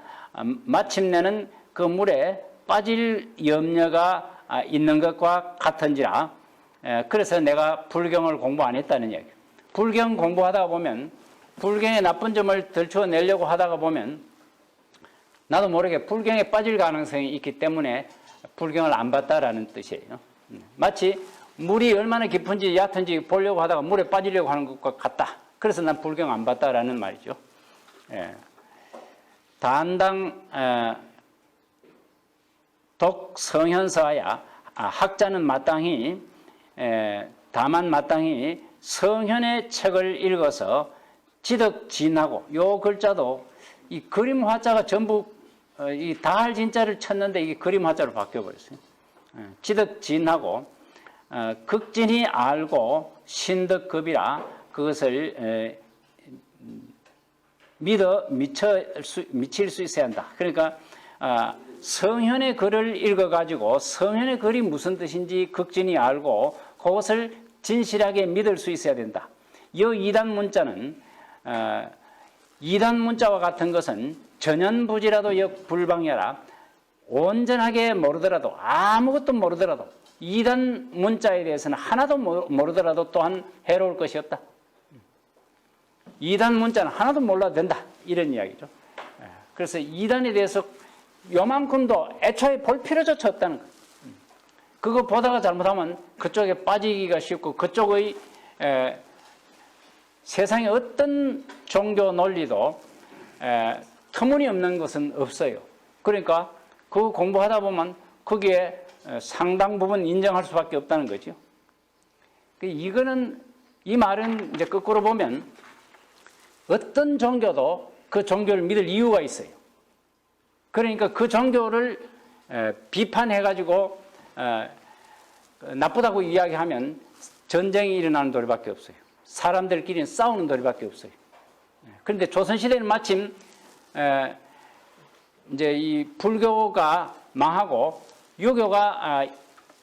마침내는 그 물에 빠질 염려가 있는 것과 같은지라. 그래서 내가 불경을 공부 안 했다는 이야기예요. 불경 공부하다가 보면 불경의 나쁜 점을 들춰내려고 하다가 보면 나도 모르게 불경에 빠질 가능성이 있기 때문에 불경을 안 봤다라는 뜻이에요. 마치 물이 얼마나 깊은지 얕은지 보려고 하다가 물에 빠지려고 하는 것과 같다. 그래서 난 불경 안 봤다라는 말이죠. 단당 독성현서야 학자는 마땅히 다만 마땅히 성현의 책을 읽어서 지덕진하고 요 글자도 이 그림 화자가 전부 이 다할 진자를 쳤는데 이게 그림 화자로 바뀌어 버렸어요. 지덕진하고 극진히 알고 신덕급이라 그것을 믿어 미칠 수 있어야 한다. 그러니까 성현의 글을 읽어가지고 성현의 글이 무슨 뜻인지 극진히 알고 그것을 진실하게 믿을 수 있어야 된다. 이 이단 문자는 이단 문자와 같은 것은 전연부지라도 역불방여라. 온전하게 모르더라도 아무것도 모르더라도 이단 문자에 대해서는 하나도 모르더라도 또한 해로울 것이 없다. 이단 문자는 하나도 몰라도 된다. 이런 이야기죠. 그래서 이단에 대해서 요만큼도 애초에 볼 필요조차 없다는 거예요. 그거 보다가 잘못하면 그쪽에 빠지기가 쉽고 그쪽의 세상의 어떤 종교 논리도 터무니없는 것은 없어요. 그러니까 그 공부하다 보면 거기에 상당 부분 인정할 수밖에 없다는 거죠. 이거는 이 말은 이제 거꾸로 보면 어떤 종교도 그 종교를 믿을 이유가 있어요. 그러니까 그 종교를 비판해가지고 나쁘다고 이야기하면 전쟁이 일어나는 도리밖에 없어요. 사람들끼리는 싸우는 도리밖에 없어요. 그런데 조선시대는 마침 이제 이 불교가 망하고 유교가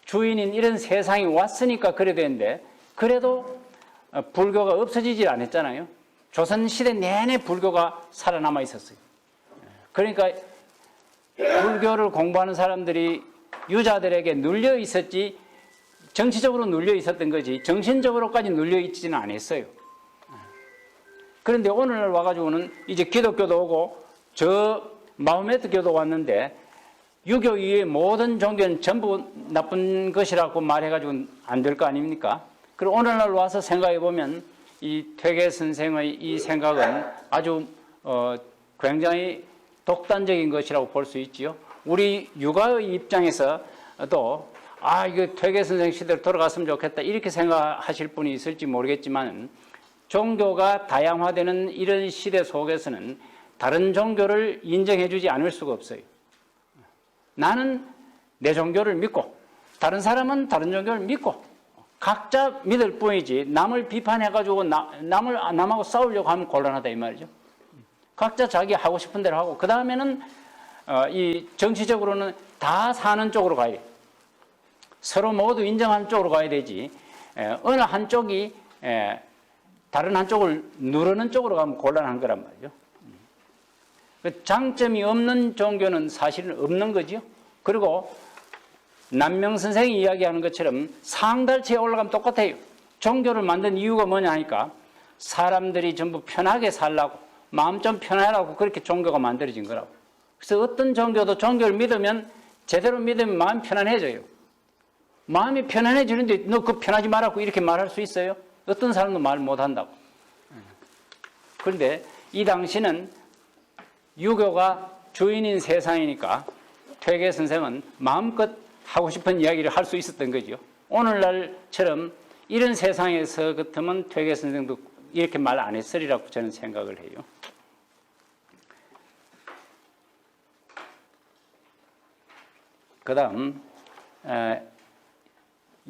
주인인 이런 세상이 왔으니까 그래 되는데 그래도 불교가 없어지질 않았잖아요. 조선시대 내내 불교가 살아남아 있었어요. 그러니까 불교를 공부하는 사람들이 유자들에게 눌려 있었지 정치적으로 눌려 있었던 거지 정신적으로까지 눌려 있지는 않았어요. 그런데 오늘날 와가지고는 이제 기독교도 오고 저 마호메트교도 왔는데 유교 이외의 모든 종교는 전부 나쁜 것이라고 말해가지고는 안 될 거 아닙니까? 그리고 오늘날 와서 생각해 보면 이 퇴계 선생의 이 생각은 아주 굉장히 독단적인 것이라고 볼 수 있지요. 우리 육아의 입장에서도 이거 퇴계 선생 시대로 돌아갔으면 좋겠다 이렇게 생각하실 분이 있을지 모르겠지만 종교가 다양화되는 이런 시대 속에서는 다른 종교를 인정해주지 않을 수가 없어요. 나는 내 종교를 믿고 다른 사람은 다른 종교를 믿고 각자 믿을 뿐이지 남을 비판해가지고 남하고 싸우려고 하면 곤란하다 이 말이죠. 각자 자기 하고 싶은 대로 하고 그 다음에는 이 정치적으로는 다 사는 쪽으로 가야 돼. 서로 모두 인정하는 쪽으로 가야 되지. 어느 한쪽이 다른 한쪽을 누르는 쪽으로 가면 곤란한 거란 말이죠. 장점이 없는 종교는 사실은 없는 거죠. 그리고 남명 선생이 이야기하는 것처럼 상달체에 올라가면 똑같아요. 종교를 만든 이유가 뭐냐 하니까 사람들이 전부 편하게 살라고 마음 좀 편하라고 그렇게 종교가 만들어진 거라고. 그래서 어떤 종교도 종교를 믿으면 제대로 믿으면 마음이 편안해져요. 마음이 편안해지는데 너 그거 편하지 말라고 이렇게 말할 수 있어요? 어떤 사람도 말 못한다고. 그런데 이 당시는 유교가 주인인 세상이니까 퇴계 선생은 마음껏 하고 싶은 이야기를 할 수 있었던 거죠. 오늘날처럼 이런 세상에서 같으면 퇴계 선생도 이렇게 말 안 했으리라고 저는 생각을 해요. 그 다음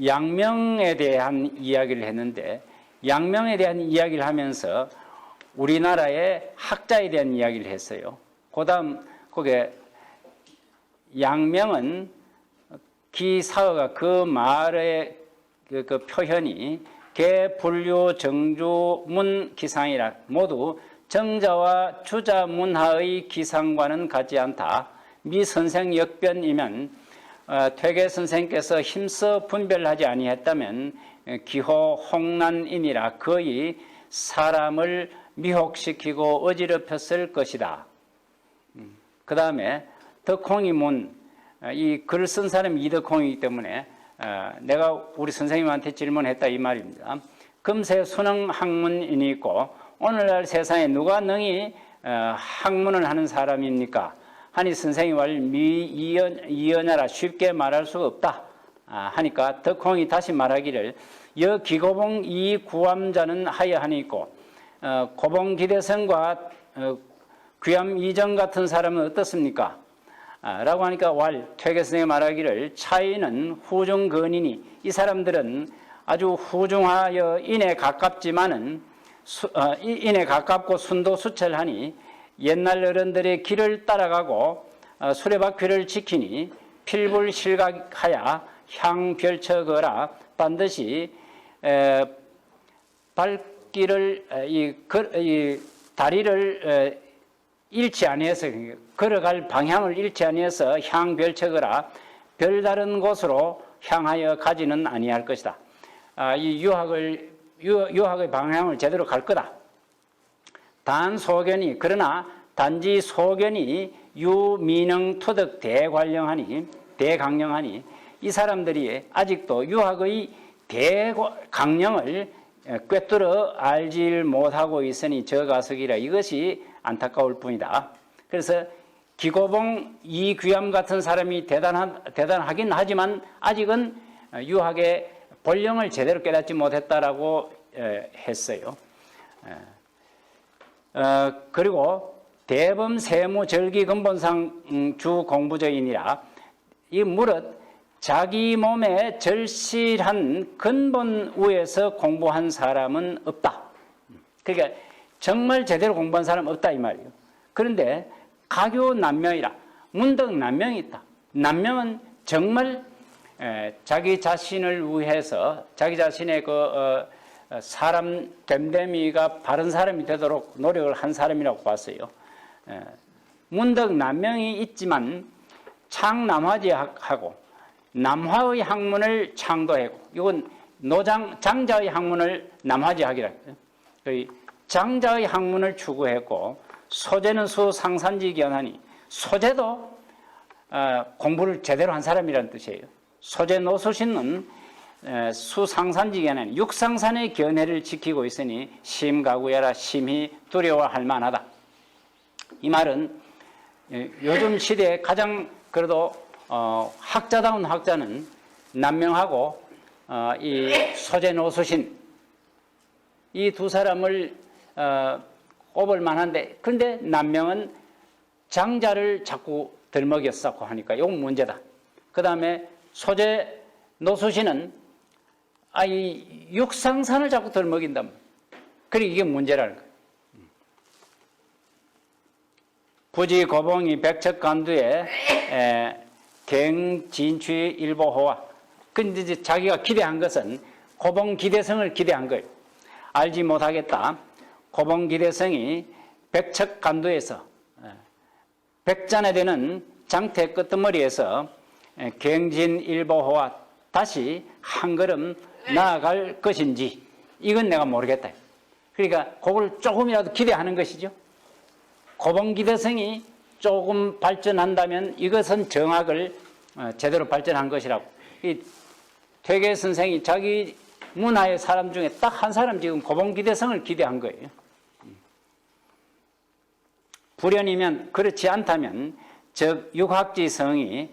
양명에 대한 이야기를 했는데, 양명에 대한 이야기를 하면서 우리나라의 학자에 대한 이야기를 했어요. 그 다음 거기에 양명은 기사어가 그 말의 그 표현이 개, 분류, 정주, 문, 기상이라 모두 정자와 주자, 문하의 기상과는 같지 않다. 미 선생 역변이면 퇴계 선생께서 힘써 분별하지 아니했다면 기호 홍난이니라 거의 사람을 미혹시키고 어지럽혔을 것이다. 그 다음에 덕홍이문, 이 글을 쓴 사람이 이덕홍이기 때문에 내가 우리 선생님한테 질문했다 이 말입니다. 금세 수능 학문인이 있고 오늘날 세상에 누가 능히 학문을 하는 사람입니까? 하니 선생이 말 미이언야라 쉽게 말할 수가 없다 하니까 덕홍이 다시 말하기를 여 기고봉 이 구암자는 하여하니 있고 고봉기대성과 귀암 이정 같은 사람은 어떻습니까? 라고 하니까 퇴계 선생이 말하기를 차이는 후중근이니 이 사람들은 아주 후중하여 인에 가깝지만은 인에 가깝고 순도수철하니 옛날 어른들의 길을 따라가고 수레바퀴를 지키니 필불실각하여 향별처거라 반드시 발길을 이 다리를 잃지 아니해서 걸어갈 방향을 잃지 아니해서 향별처거라 별다른 곳으로 향하여 가지는 아니할 것이다. 이 유학의 방향을 제대로 갈 거다. 단 소견이 그러나 단지 소견이 유민영 토득 대강령하니 이 사람들이 아직도 유학의 대강령을 꿰뚫어 알지 못하고 있으니 저가석이라 이것이 안타까울 뿐이다. 그래서 기고봉 이귀암 같은 사람이 대단하긴 하지만 아직은 유학의 본령을 제대로 깨닫지 못했다라고 했어요. 그리고 대범 세무 절기 근본상 주 공부저이니라 이 무릇 자기 몸에 절실한 근본 위에서 공부한 사람은 없다. 그러니까 정말 제대로 공부한 사람은 없다 이 말이에요. 그런데 가교 난명이라 문득 난명이 있다. 난명은 정말 자기 자신을 위해서 자기 자신의 사람 됨됨이가 바른 사람이 되도록 노력을 한 사람이라고 봤어요. 문득 난명이 있지만 창남화지하고 남화의 학문을 창도하고 이건 장자의 학문을 남화지하기라 했어요. 장자의 학문을 추구했고 소재는 수상산지견하니 소재도 공부를 제대로 한 사람이라는 뜻이에요. 소재 노수신은 수상산지견하니 육상산의 견해를 지키고 있으니 심가구야라 심히 두려워할 만하다. 이 말은 요즘 시대에 가장 그래도 학자다운 학자는 남명하고 이 소재 노수신 이 두 사람을 꼽을 만한데 그런데 남명은 장자를 자꾸 들먹였었고 하니까 이건 문제다. 그 다음에 소재 노수신은 이 육상산을 자꾸 들먹인다. 그러니까 이게 문제라는 거예요. 부지 고봉이 백척간두에 갱진취 일보호와 근데 이제 자기가 기대한 것은 고봉 기대성을 기대한 거예요. 알지 못하겠다. 고봉 기대성이 백척간두에서 백잔에 되는 장태 끄트머리에서 갱진 일보호와 다시 한 걸음 나아갈 것인지 이건 내가 모르겠다. 그러니까 그걸 조금이라도 기대하는 것이죠. 고봉 기대성이 조금 발전한다면 이것은 정학을 제대로 발전한 것이라고. 이 퇴계 선생이 자기 문화의 사람 중에 딱 한 사람 지금 고봉 기대성을 기대한 거예요. 불연이면 그렇지 않다면 즉 육학지성이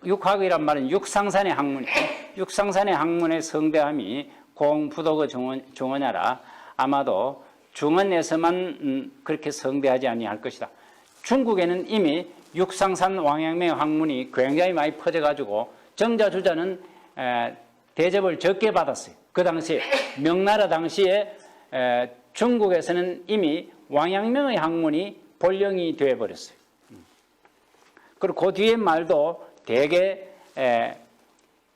육학이란 말은 육상산의 학문이에요. 육상산의 학문의 성대함이 공부도그 중언야라 아마도 중언에서만 그렇게 성대하지 아니할 것이다. 중국에는 이미 육상산 왕양명 학문이 굉장히 많이 퍼져가지고 정자주자는 대접을 적게 받았어요. 그 당시 명나라 당시에 중국에서는 이미 왕양명의 학문이 본령이 되어버렸어요. 그리고 그 뒤에 말도 대개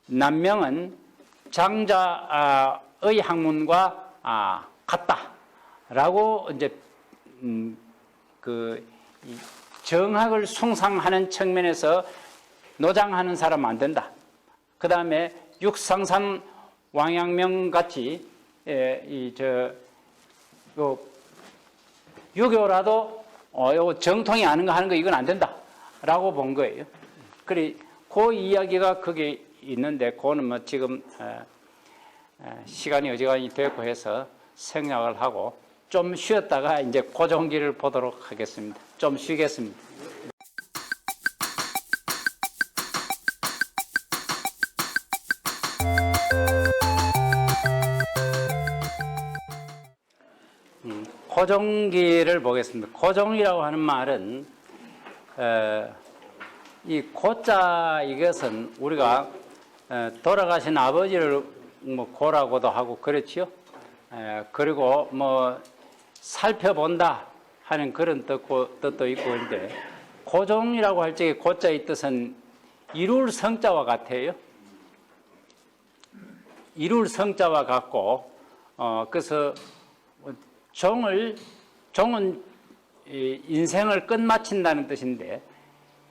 남명은 장자의 학문과 같다라고 이제 그 정학을 숭상하는 측면에서 노장하는 사람 안 된다. 그 다음에 육상산 왕양명 같이 유교라도 요 정통이 아는 거 하는 거 이건 안 된다라고 본 거예요. 그래 그 이야기가 거기 있는데 그거는 뭐 지금 시간이 어지간히 됐고 해서 생략을 하고 좀 쉬었다가 이제 고종기를 보도록 하겠습니다. 좀 쉬겠습니다. 고종기를 보겠습니다. 고종이라고 하는 말은 이 고자 이것은 우리가 돌아가신 아버지를 뭐 고라고도 하고 그렇지요. 그리고 뭐 살펴본다 하는 그런 뜻도 있고 그런데 고종이라고 할 적에 고자의 뜻은 이룰 성자와 같아요. 이룰 성자와 같고 그래서 종은 인생을 끝마친다는 뜻인데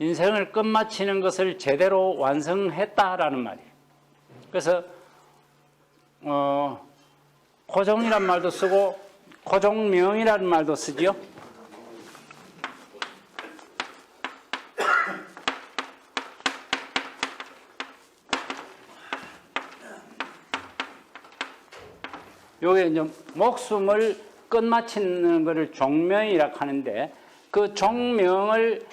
인생을 끝마치는 것을 제대로 완성했다라는 말이에요. 그래서 고종이란 말도 쓰고 고종명이라는 말도 쓰지요. 요게 이제 목숨을 끝마치는 것을 종명이라고 하는데 그 종명을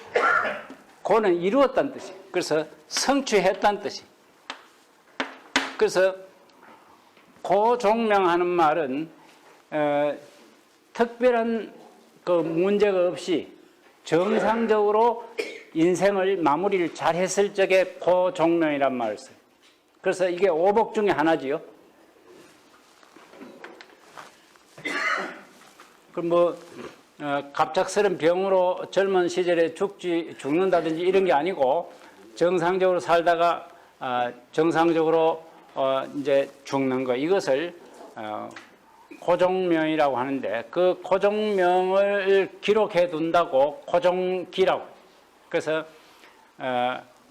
고는 이루었다는 뜻이에요. 그래서 성취했다는 뜻이에요. 그래서 고종명하는 말은 특별한 그 문제가 없이 정상적으로 인생을 마무리를 잘 했을 적에 고종명이란 말을 써요. 그래서 이게 오복 중에 하나지요. 그럼 뭐 갑작스런 병으로 젊은 시절에 죽는다든지 이런 게 아니고 정상적으로 살다가 정상적으로 이제 죽는 거 이것을 고종명이라고 하는데 그 고종명을 기록해 둔다고 고종기라고. 그래서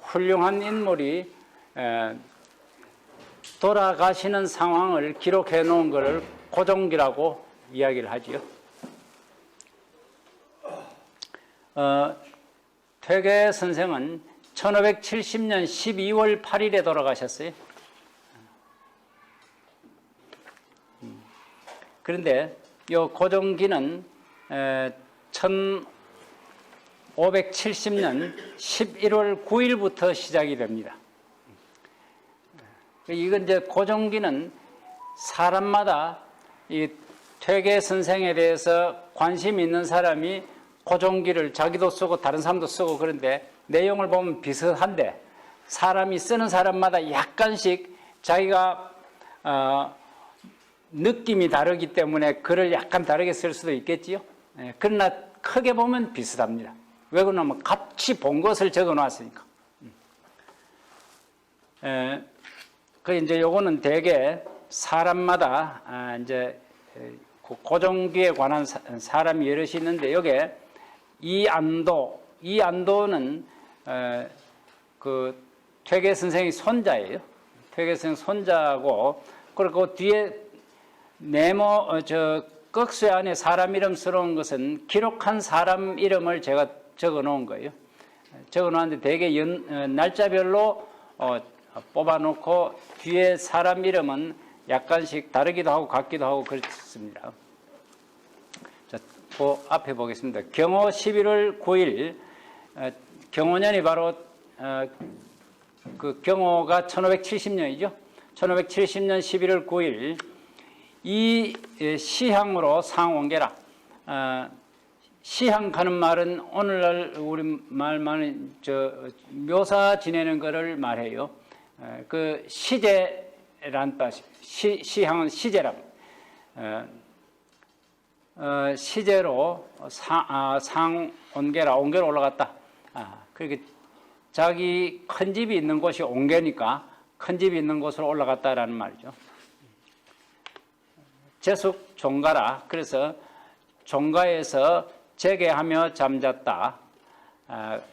훌륭한 인물이 돌아가시는 상황을 기록해 놓은 것을 고종기라고 이야기를 하지요. 퇴계 선생은 1570년 12월 8일에 돌아가셨어요. 그런데 이 고종기는 1570년 11월 9일부터 시작이 됩니다. 이건 이제 고종기는 사람마다 이 퇴계 선생에 대해서 관심 있는 사람이 고종기를 자기도 쓰고 다른 사람도 쓰고 그런데 내용을 보면 비슷한데 사람이 쓰는 사람마다 약간씩 자기가 느낌이 다르기 때문에 글을 약간 다르게 쓸 수도 있겠지요. 그러나 크게 보면 비슷합니다. 왜 그러냐면 같이 본 것을 적어 놨으니까. 그 이제 요거는 대개 사람마다 이제 고종기에 관한 사람이 여럿이 있는데 여기에 이안도는 그 퇴계 선생의 손자예요. 퇴계 선생 손자고 그리고 그 뒤에 네모 꺽쇠 안에 사람 이름 쓰러운 것은 기록한 사람 이름을 제가 적어 놓은 거예요. 적어 놓았는데 대개 날짜별로 뽑아 놓고 뒤에 사람 이름은 약간씩 다르기도 하고 같기도 하고 그렇습니다. 자, 그 앞에 보겠습니다. 경호 11월 9일, 경호년이 바로 그 경호가 1570년이죠. 1570년 11월 9일 이 시향으로 상온계라. 시향 가는 말은 오늘날 우리 말만은 묘사 지내는 것을 말해요. 그 시제란 뜻, 시향은 시제라. 시제로 상온계라, 온계로 올라갔다. 그렇게 자기 큰 집이 있는 곳이 온계니까 큰 집이 있는 곳으로 올라갔다라는 말이죠. 제숙 종가라. 그래서 종가에서 재개하며 잠잤다.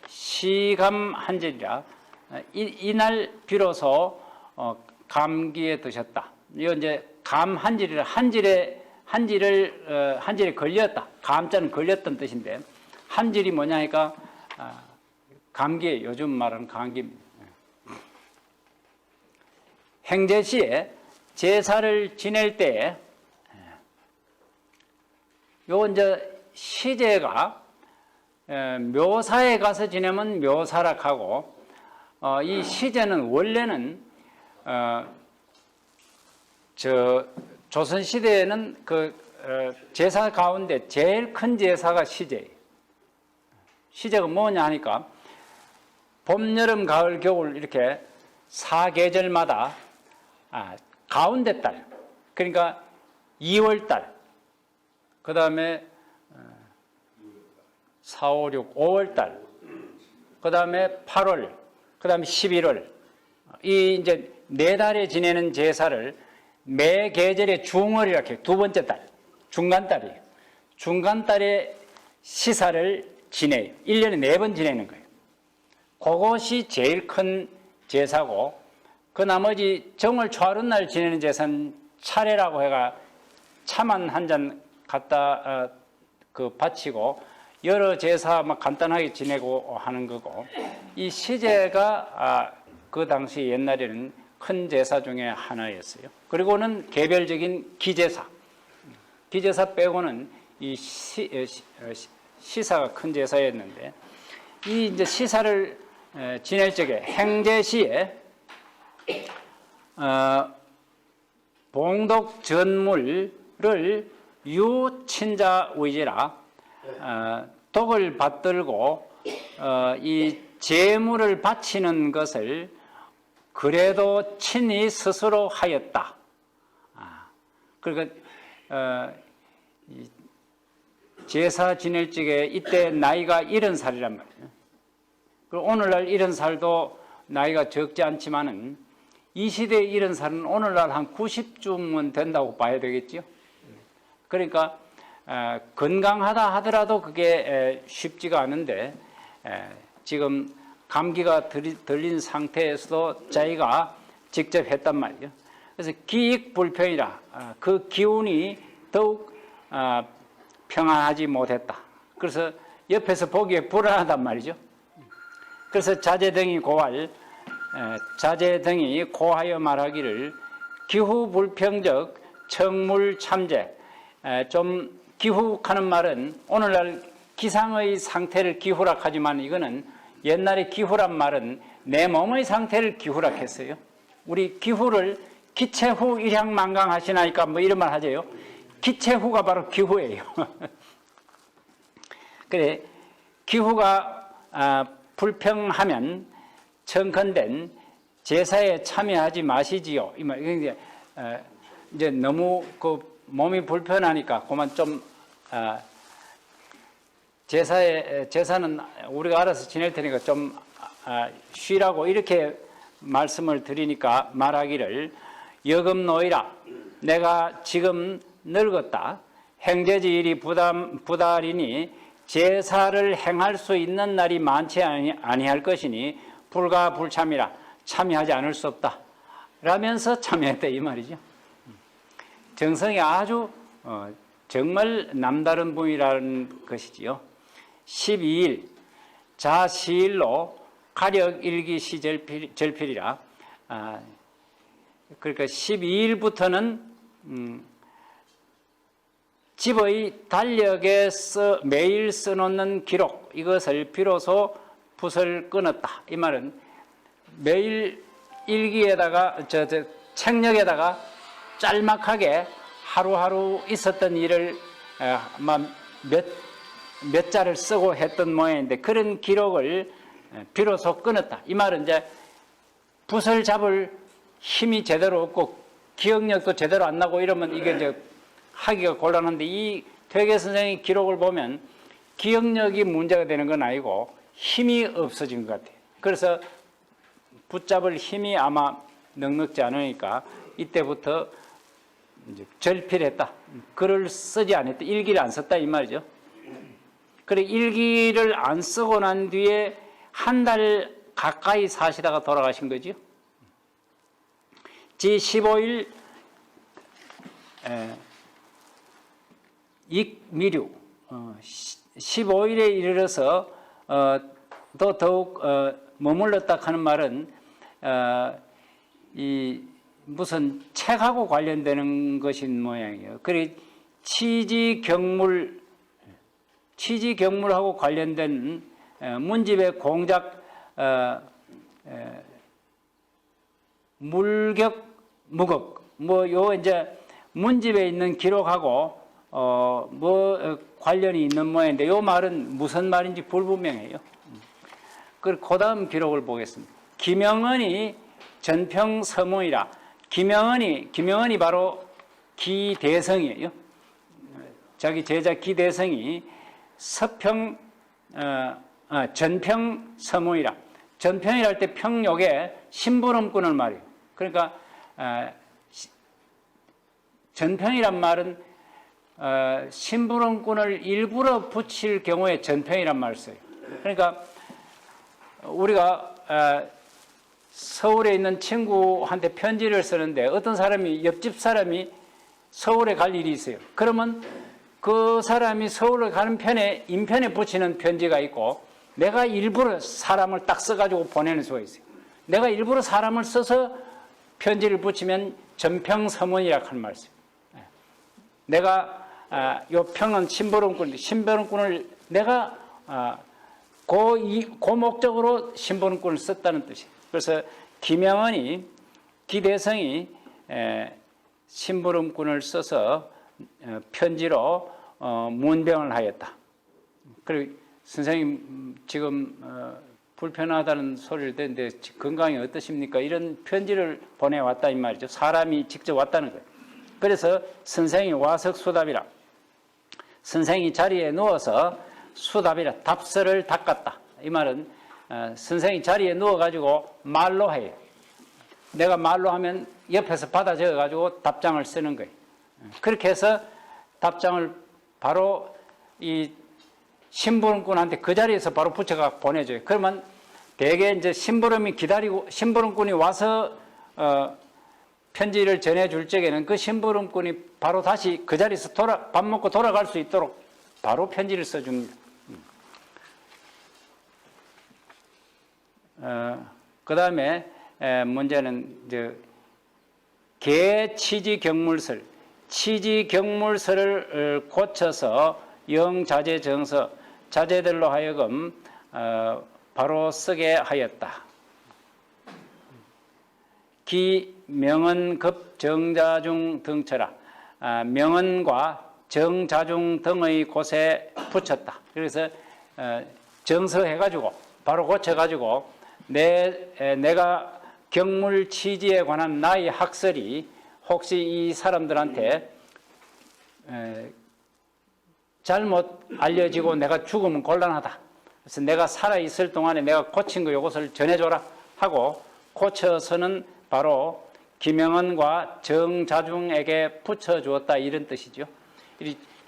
시감한절이라. 이날 비로소 감기에 드셨다. 이거 이제 감한절이라. 한질에 걸렸다. 감자는 걸렸던 뜻인데 한질이 뭐냐 하니까 감기에 요즘 말하는 감기입니다. 행제시에 제사를 지낼 때에 요 이제 시제가 묘사에 가서 지내면 묘사락하고 이 시제는 원래는 조선 시대에는 그 제사 가운데 제일 큰 제사가 시제예요. 시제가 뭐냐 하니까 봄, 여름, 가을, 겨울 이렇게 4계절마다 가운데 달, 그러니까 2월 달, 그 다음에 4, 5, 6, 5월 달, 그 다음에 8월, 그 다음에 11월, 이 이제 4달에 지내는 제사를 매 계절의 중월이라고 해요. 두 번째 달, 중간달이에요. 중간달에 시사를 지내요. 1년에 4번 지내는 거예요. 그것이 제일 큰 제사고, 그 나머지 정월 초하룻 날 지내는 제사는 차례라고 해가 차만 한 잔 갖다 바치고 여러 제사 막 간단하게 지내고 하는 거고, 이 시제가 그 당시 옛날에는 큰 제사 중에 하나였어요. 그리고는 개별적인 기제사, 기제사 빼고는 이 시사가 큰 제사였는데, 이 이제 시사를 지낼 적에 행제시에 봉독 전물을 유친자 의지라 독을 받들고 이 제물을 바치는 것을 그래도 친히 스스로 하였다. 그러니까 제사 지낼 적에 이때 나이가 70살이란 말이에요. 그리고 오늘날 70살도 나이가 적지 않지만은 이 시대의 70살은 오늘날 한 90쯤은 된다고 봐야 되겠죠. 그러니까 건강하다 하더라도 그게 쉽지가 않은데, 지금 감기가 들린 상태에서도 자기가 직접 했단 말이에요. 그래서 기익불편이라, 그 기운이 더욱 평안하지 못했다. 그래서 옆에서 보기에 불안하단 말이죠. 그래서 자제등이 고하여 말하기를 기후불평적 청물참제. 좀 기후하는 말은 오늘날 기상의 상태를 기후락하지만, 이거는 옛날에 기후란 말은 내 몸의 상태를 기후락했어요. 우리 기후를 기체후 일향만강하시나니까 뭐 이런 말 하죠. 기체후가 바로 기후예요. 그래, 기후가 불평하면 청컨된 제사에 참여하지 마시지요. 이 말, 이제 너무 그 몸이 불편하니까 그만 좀 제사는 우리가 알아서 지낼 테니까 좀 쉬라고 이렇게 말씀을 드리니까 말하기를 여금노이라, 내가 지금 늙었다. 행제지일이 부달이니 제사를 행할 수 있는 날이 많지 아니할 것이니 불가불참이라, 참여하지 않을 수 없다 라면서 참여했다 이 말이죠. 정성이 아주 정말 남다른 분이라는 것이지요. 12일 자시일로 가력일기시 절필이라. 그러니까 12일부터는 집의 달력에 매일 써놓는 기록, 이것을 비로소 붓을 끊었다. 이 말은 매일 일기에다가 책력에다가 짤막하게 하루하루 있었던 일을 몇 자를 쓰고 했던 모양인데, 그런 기록을 비로소 끊었다. 이 말은 이제 붓을 잡을 힘이 제대로 없고 기억력도 제대로 안 나고 이러면 이게 이제 하기가 곤란한데, 이 퇴계 선생의 기록을 보면 기억력이 문제가 되는 건 아니고 힘이 없어진 것 같아요. 그래서 붙잡을 힘이 아마 넉넉지 않으니까 이때부터 이제 절필했다. 글을 쓰지 않았다. 일기를 안 썼다 이 말이죠. 그래, 일기를 안 쓰고 난 뒤에 한 달 가까이 사시다가 돌아가신 거죠. 지15일 익미류 15일에 이르러서 또 더욱 머물렀다 하는 말은 이 무슨 책하고 관련되는 것인 모양이에요. 그래, 취지경물하고 관련된 문집의 공작, 물격, 무극, 요 이제 문집에 있는 기록하고 관련이 있는 모양인데, 요 말은 무슨 말인지 불분명해요. 그 다음 기록을 보겠습니다. 김영은이 전평서문이라. 김영은이 바로 기대성이에요. 자기 제자 기대성이 전평서문이라. 전평이랄 때 평욕에 심부름꾼을 말이에요. 그러니까 전평이란 말은 심부름꾼을 일부러 붙일 경우에 전평이란 말을 써요. 그러니까 우리가 서울에 있는 친구한테 편지를 쓰는데, 어떤 사람이, 옆집 사람이 서울에 갈 일이 있어요. 그러면 그 사람이 서울을 가는 편에 인편에 붙이는 편지가 있고, 내가 일부러 사람을 딱 써가지고 보내는 수가 있어요. 내가 일부러 사람을 써서 편지를 붙이면 전평서문이라고 하는 말을 써요. 내가 요 평은 심부름꾼을 내가 그 목적으로 심부름꾼을 썼다는 뜻이에요. 그래서 김영은이, 기대성이 심부름꾼을 써서 편지로 문병을 하였다. 그리고 선생님 지금 불편하다는 소리를 듣는데 건강이 어떠십니까? 이런 편지를 보내왔다 이 말이죠. 사람이 직접 왔다는 거예요. 그래서 선생이 와석수답이라. 선생이 자리에 누워서 수답이라, 답서를 닦았다. 이 말은 선생이 자리에 누워가지고 말로 해요. 내가 말로 하면 옆에서 받아 적어가지고 답장을 쓰는 거예요. 그렇게 해서 답장을 바로 이 심부름꾼한테 그 자리에서 바로 붙여가 보내줘요. 그러면 대개 이제 심부름꾼이 와서 편지를 전해줄 적에는 그 심부름꾼이 바로 다시 그 자리에서 밥 먹고 돌아갈 수 있도록 바로 편지를 써줍니다. 그 다음에 문제는 이제 개취지경물설, 취지경물설을 고쳐서 영자재정서, 자재들로 하여금 바로 쓰게 하였다. 기명언급 정자중 등처라. 명언과 정자중 등의 곳에 붙였다. 그래서 정서해가지고 바로 고쳐가지고 내가 경물 취지에 관한 나의 학설이 혹시 이 사람들한테 잘못 알려지고 내가 죽으면 곤란하다. 그래서 내가 살아있을 동안에 내가 고친 거 이것을 전해줘라 하고 고쳐서는 바로 김영은과 정자중에게 붙여주었다, 이런 뜻이죠.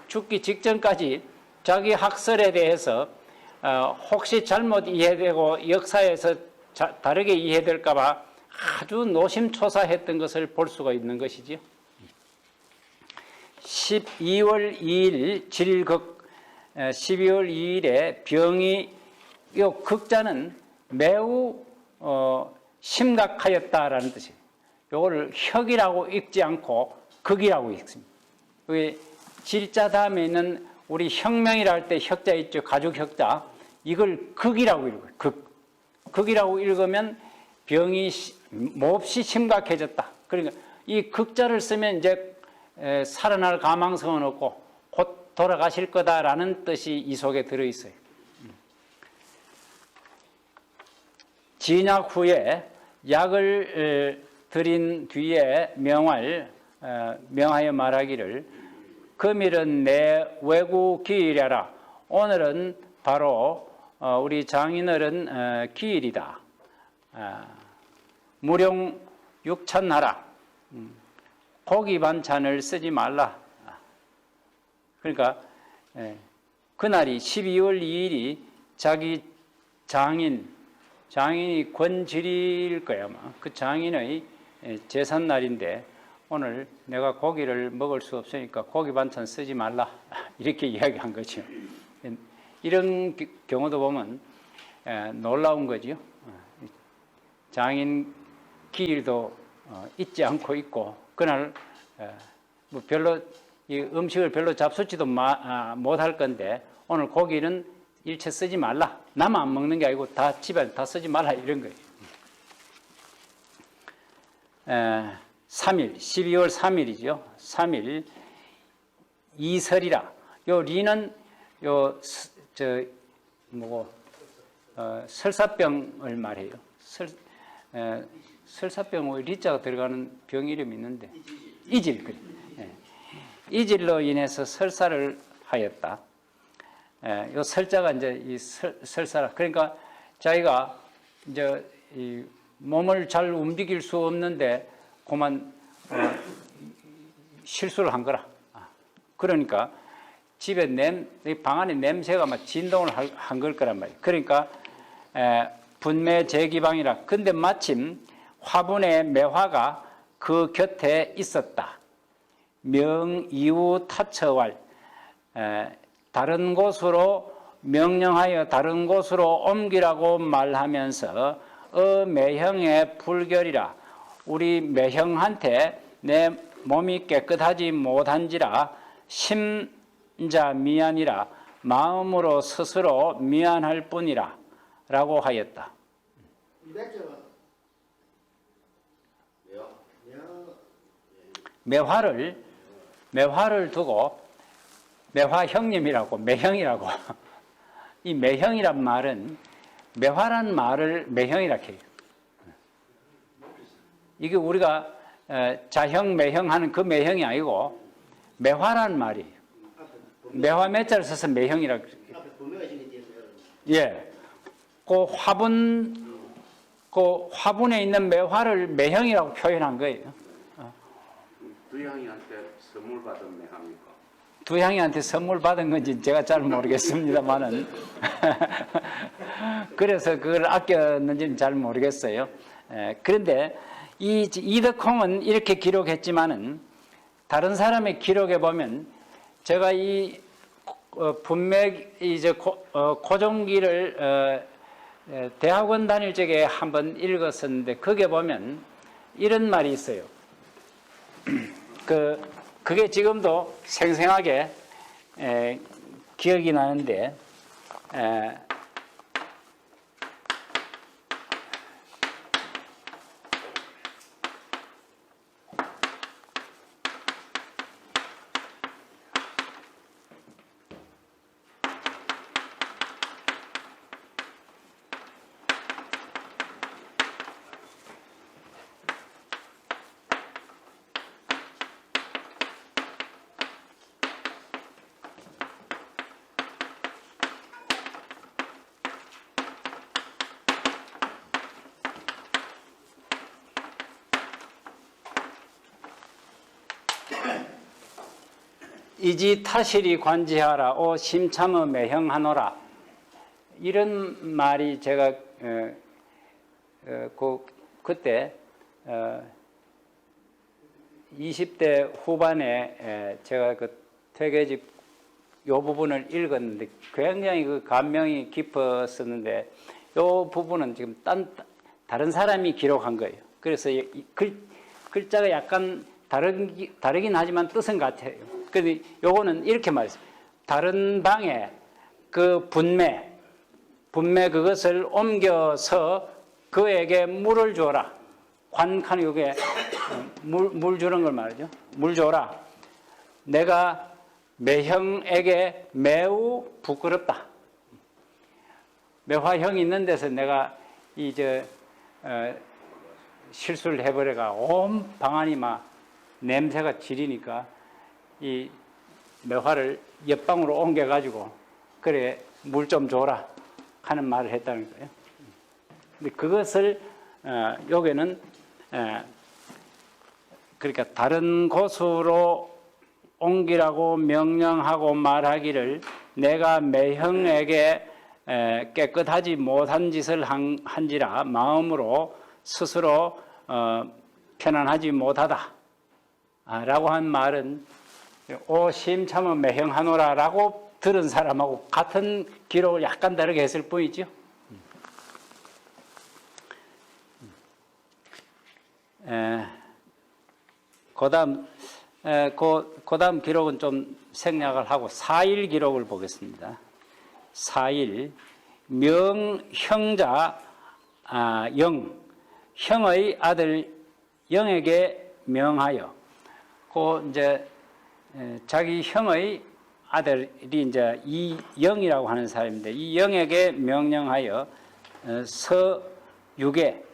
죽기 직전까지 자기 학설에 대해서 혹시 잘못 이해되고 역사에서 다르게 이해될까 봐 아주 노심초사했던 것을 볼 수가 있는 것이죠. 12월 2일 질극, 12월 2일에 병이, 이 극자는 매우 심각하였다라는 뜻이에요. 이거를 혁이라고 읽지 않고 극이라고 읽습니다. 질자 다음에 있는 우리 혁명이라 할 때 혁자 있죠. 가죽 혁자. 이걸 극이라고 읽어요. 극이라고 읽으면 병이 몹시 심각해졌다. 그러니까 이 극자를 쓰면 이제 살아날 가망성은 없고 곧 돌아가실 거다라는 뜻이 이 속에 들어있어요. 진약 후에 약을 드린 뒤에 명하여 말하기를 금일은 내 외구 기일이라. 오늘은 바로 우리 장인어른 기일이다. 무령 육찬하라. 고기 반찬을 쓰지 말라. 그러니까 그날이 12월 2일이 자기 장인이 권질일 거야. 그 장인의 제삿날인데 오늘 내가 고기를 먹을 수 없으니까 고기 반찬 쓰지 말라. 이렇게 이야기한 거죠. 이런 경우도 보면 놀라운 거죠. 장인 기일도 잊지 않고 있고 그날 뭐 별로 이 음식을 별로 잡수지도 못할 건데 오늘 고기는 일체 쓰지 말라. 나만 안 먹는 게 아니고 다 집에 다 쓰지 말라 이런 거예요. 3일 12월 3일이죠. 3일 이설이라. 요 리는 설사병을 말해요. 설사병의 리자가 들어가는 병 이름이 있는데 이질. 그래. 이질로 인해서 설사를 하였다. 요 설자가 이제 이 설사라. 그러니까 자기가 이제 이 몸을 잘 움직일 수 없는데 그만 실수를 한 거라. 그러니까 집에 방 안에 냄새가 막 진동을 한 걸 거란 말이에요. 그러니까 분매 제기방이라. 근데 마침 화분의 매화가 그 곁에 있었다. 명이후 타처왈. 다른 곳으로 명령하여 다른 곳으로 옮기라고 말하면서 매형의 불결이라. 우리 매형한테 내 몸이 깨끗하지 못한지라 심자 미안이라. 마음으로 스스로 미안할 뿐이라 라고 하였다. 매화를 두고 매화 형님이라고 매형이라고. 이 매형이란 말은 매화란 말을 매형이라고 해요. 이게 우리가 자형 매형 하는 그 매형이 아니고 매화란 말이에요. 매화 매자를 써서 매형이라고. 예. 그 화분에 있는 매화를 매형이라고 표현한 거예요. 두향이한테 선물 받은 매합니까? 두향이한테 선물 받은 건지 제가 잘 모르겠습니다만은 그래서 그걸 아꼈는지는 잘 모르겠어요. 그런데 이 이덕홍은 이렇게 기록했지만은 다른 사람의 기록에 보면 제가 이 분맥 이제 고종기를 대학원 다닐 적에 한번 읽었었는데 거기에 보면 이런 말이 있어요. 그게 지금도 생생하게 기억이 나는데 이지 타실이 관지하라 오 심참의 매형하노라. 이런 말이 제가 그때 20대 후반에 제가 그 퇴계집 요 부분을 읽었는데 굉장히 그 감명이 깊었었는데 요 부분은 지금 다른 사람이 기록한 거예요. 그래서 글자가 약간 다르긴 하지만 뜻은 같아요. 근데 요거는 이렇게 말했어요. 다른 방에 그 분매 그것을 옮겨서 그에게 물을 주어라. 관칸 요게 물 주는 걸 말이죠. 물 줘라. 내가 매형에게 매우 부끄럽다. 매화형이 있는 데서 내가 실수를 해버려가 온 방안이 막 냄새가 지리니까 이 매화를 옆방으로 옮겨가지고 그래 물 좀 줘라 하는 말을 했다는 거예요. 근데 그것을 여기는 그러니까 다른 곳으로 옮기라고 명령하고 말하기를 내가 매형에게 깨끗하지 못한 짓을 한지라 마음으로 스스로 편안하지 못하다 라고 한 말은 오 심참은 매형하노라 라고 들은 사람하고 같은 기록을 약간 다르게 했을 뿐이죠. 그 다음 기록은 좀 생략을 하고 4일 기록을 보겠습니다. 4일 명형자 형의 아들 영에게 명하여 이제 자기 형의 아들이 이제 이영이라고 하는 사람인데 이 영에게 명령하여 서유계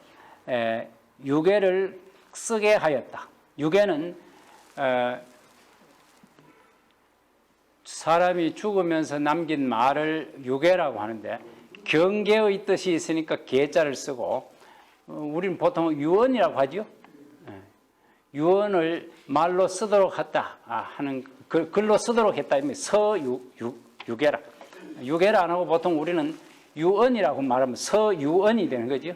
유계를 쓰게 하였다. 유계는 사람이 죽으면서 남긴 말을 유계라고 하는데 경계의 뜻이 있으니까 계자를 쓰고 우리는 보통 유언이라고 하죠. 유언을 말로 쓰도록 했다 하는 글로 쓰도록 했다. 서유계라. 유계라 안 하고 보통 우리는 유언이라고 말하면 서유언이 되는 거죠.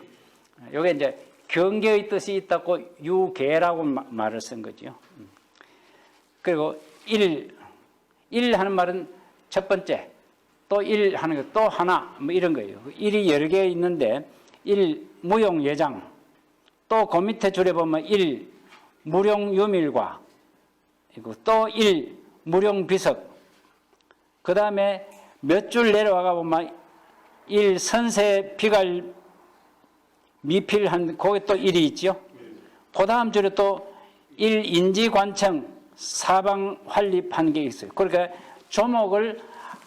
이게 이제 경계의 뜻이 있다고 유계라고 말을 쓴 거죠. 그리고 일 하는 말은 첫 번째, 또 일 하는 거, 또 하나, 뭐 이런 거예요. 일이 여러 개 있는데, 무용예장, 또 그 밑에 줄에 보면 무용유밀과, 또 무용비석, 그 다음에 몇 줄 내려와가 보면 선세비갈 미필한, 거기 또 일이 있죠. 그 다음 줄에 또 인지관청, 사방환립한 게 있어요. 그러니까 조목을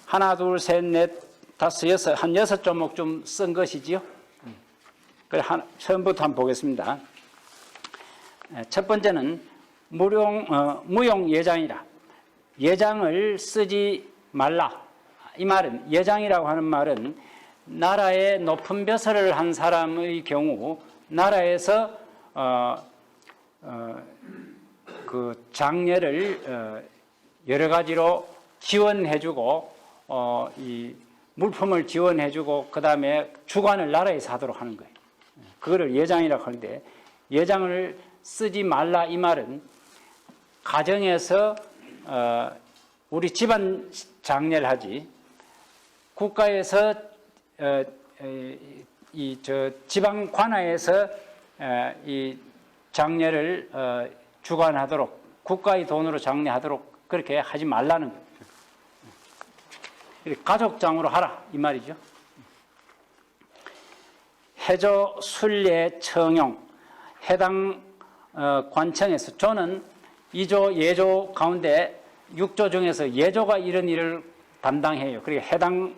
하나, 둘, 셋, 넷, 다섯, 여섯, 한 6조목 좀 쓴 것이지요. 처음부터 한번 보겠습니다. 첫 번째는 무용예장이라. 예장을 쓰지 말라. 이 말은, 예장이라고 하는 말은 나라에 높은 벼슬을 한 사람의 경우 나라에서 그 장례를 여러 가지로 지원해주고 이 물품을 지원해주고 그 다음에 주관을 나라에서 하도록 하는 거예요. 그거를 예장이라고 하는데 예장을 쓰지 말라 이 말은 가정에서 우리 집안 장례를 하지 국가에서 지방 관아에서 이 장례를 주관하도록 국가의 돈으로 장례하도록 그렇게 하지 말라는 거예요. 가족장으로 하라 이 말이죠. 해조 순례 청용 해당 관청에서 조는 2조 예조 가운데 6조 중에서 예조가 이런 일을 담당해요. 그리고 해당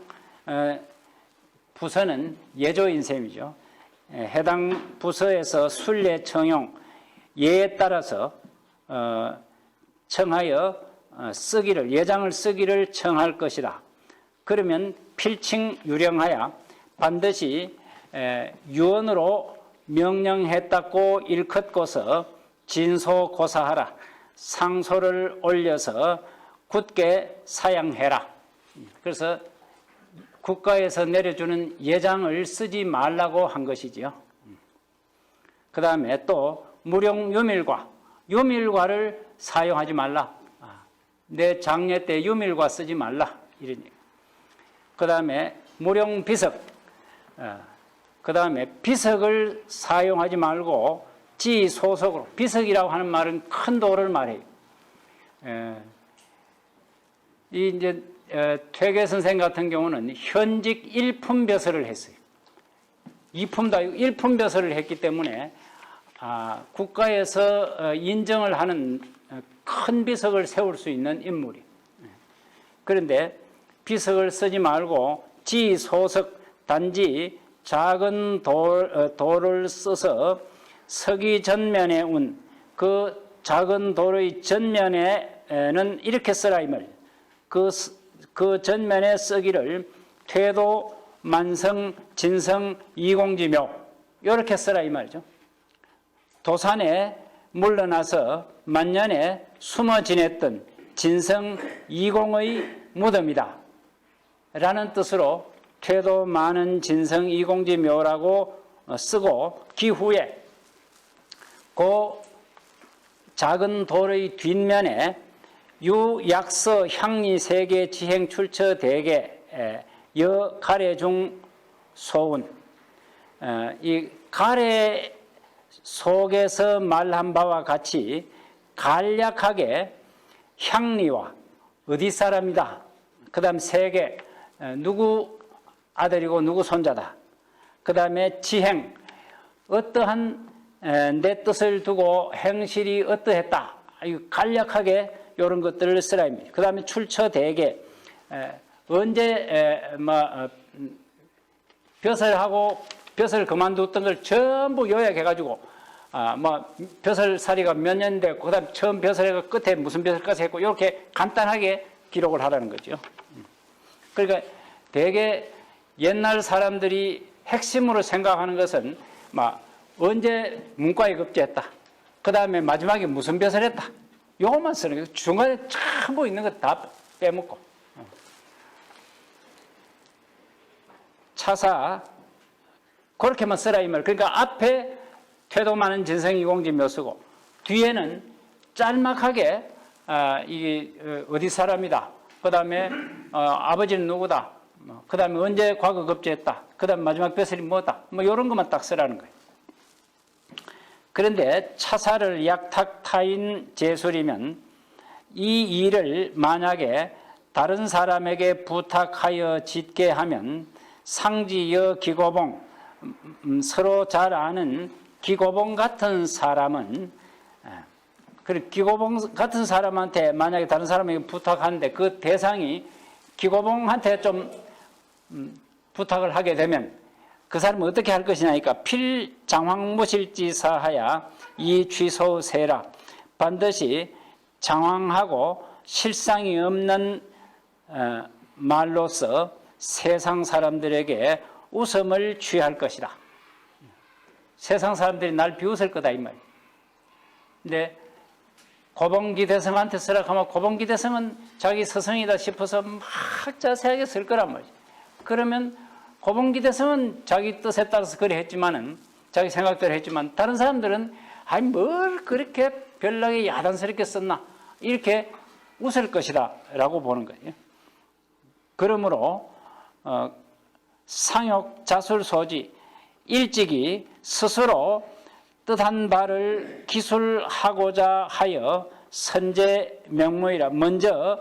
부서는 예조인 셈이죠. 해당 부서에서 순례 청용 예에 따라서 청하여 쓰기를 예장을 쓰기를 청할 것이다. 그러면 필칭 유령하여 반드시 유언으로 명령했다고 일컫고서 진소고사하라. 상소를 올려서 굳게 사양해라. 그래서 국가에서 내려주는 예장을 쓰지 말라고 한 것이지요. 그 다음에 또 무용유밀과 유밀과를 사용하지 말라. 내 장례 때 유밀과 쓰지 말라. 이런 얘기. 그 다음에 무용비석. 그 다음에 비석을 사용하지 말고 지소석으로, 비석이라고 하는 말은 큰 돌을 말해요. 이 이제 퇴계 선생 같은 경우는 현직 일품벼슬을 했어요. 이품도 아니고 일품벼슬을 했기 때문에 국가에서 인정을 하는 큰 비석을 세울 수 있는 인물이에요. 그런데 비석을 쓰지 말고 지소석, 단지 작은 돌을 써서 서기 전면에 운, 그 작은 돌의 전면에는 이렇게 쓰라 이 말이에요. 그 전면에 쓰기를 퇴도, 만성, 진성, 이공지묘 이렇게 쓰라 이 말이죠. 도산에 물러나서 만년에 숨어 지냈던 진성 이공의 무덤이다 라는 뜻으로 퇴도 많은 진성 이공지묘라고 쓰고, 기후에 그 작은 돌의 뒷면에 유약서 향리 세계 지행 출처 대계 여 가래 중 소운, 이 가래 속에서 말한 바와 같이 간략하게 향리와 어디 사람이다, 그 다음 세계 누구 아들이고 누구 손자다, 그 다음에 지행 어떠한 내 뜻을 두고 행실이 어떠했다, 간략하게 이런 것들을 쓰라 입니다. 그 다음에 출처 대계 언제 벼슬하고 벼슬 그만뒀던 걸 전부 요약해가지고 벼슬살이가 몇 년 됐고 그 다음 처음 벼슬해가 끝에 무슨 벼슬까지 했고 이렇게 간단하게 기록을 하라는 거죠. 그러니까 대개 옛날 사람들이 핵심으로 생각하는 것은 언제 문과에 급제했다, 그 다음에 마지막에 무슨 벼슬 했다, 요것만 쓰는 거예요. 중간에 전부 있는 거 다 빼먹고. 차사 그렇게만 쓰라 이 말. 그러니까 앞에 퇴도 많은 진성이공지묘 쓰고 뒤에는 짤막하게 이게 어디 사람이다, 그 다음에 아버지는 누구다, 그 다음에 언제 과거 급제했다, 그 다음에 마지막 벼슬이 뭐다, 이런 것만 딱 쓰라는 거예요. 그런데 차사를 약탁타인 제술이면 이 일을 만약에 다른 사람에게 부탁하여 짓게 하면 상지여 기고봉, 서로 잘 아는 기고봉 같은 사람은, 기고봉 같은 사람한테 만약에 다른 사람에게 부탁하는데 그 대상이 기고봉한테 좀 부탁을 하게 되면 그 사람은 어떻게 할 것이냐니까 필장황무실지사하야 이 취소세라, 반드시 장황하고 실상이 없는 말로서 세상 사람들에게 웃음을 취할 것이다. 세상 사람들이 날 비웃을 거다 이 말이에요. 근데 고봉기대성한테 쓰라 하면 고봉기대성은 자기 스승이다 싶어서 막 자세하게 쓸 거란 말이죠. 그러면 고봉기대성은 자기 뜻에 따라서 그래 했지만은, 자기 생각대로 했지만 다른 사람들은 아니 뭘 그렇게 별나게 야단스럽게 썼나 이렇게 웃을 것이다 라고 보는 거예요. 그러므로 상욕 자술소지, 일찍이 스스로 뜻한 바를 기술하고자 하여 선제 명무이라, 먼저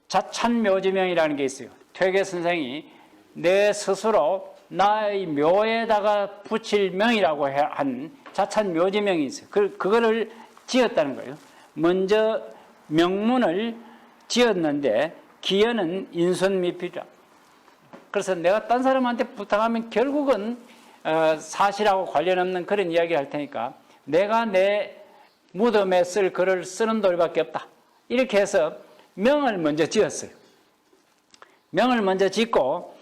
자찬묘지명이라는 게 있어요. 퇴계 선생이 내 스스로 나의 묘에다가 붙일 명이라고 한 자찬묘지명이 있어요. 그거를 지었다는 거예요. 먼저 명문을 지었는데 기여는 인순미필이라. 그래서 내가 딴 사람한테 부탁하면 결국은 사실하고 관련 없는 그런 이야기를 할 테니까 내가 내 무덤에 쓸 글을 쓰는 돌밖에 없다. 이렇게 해서 명을 먼저 지었어요. 명을 먼저 짓고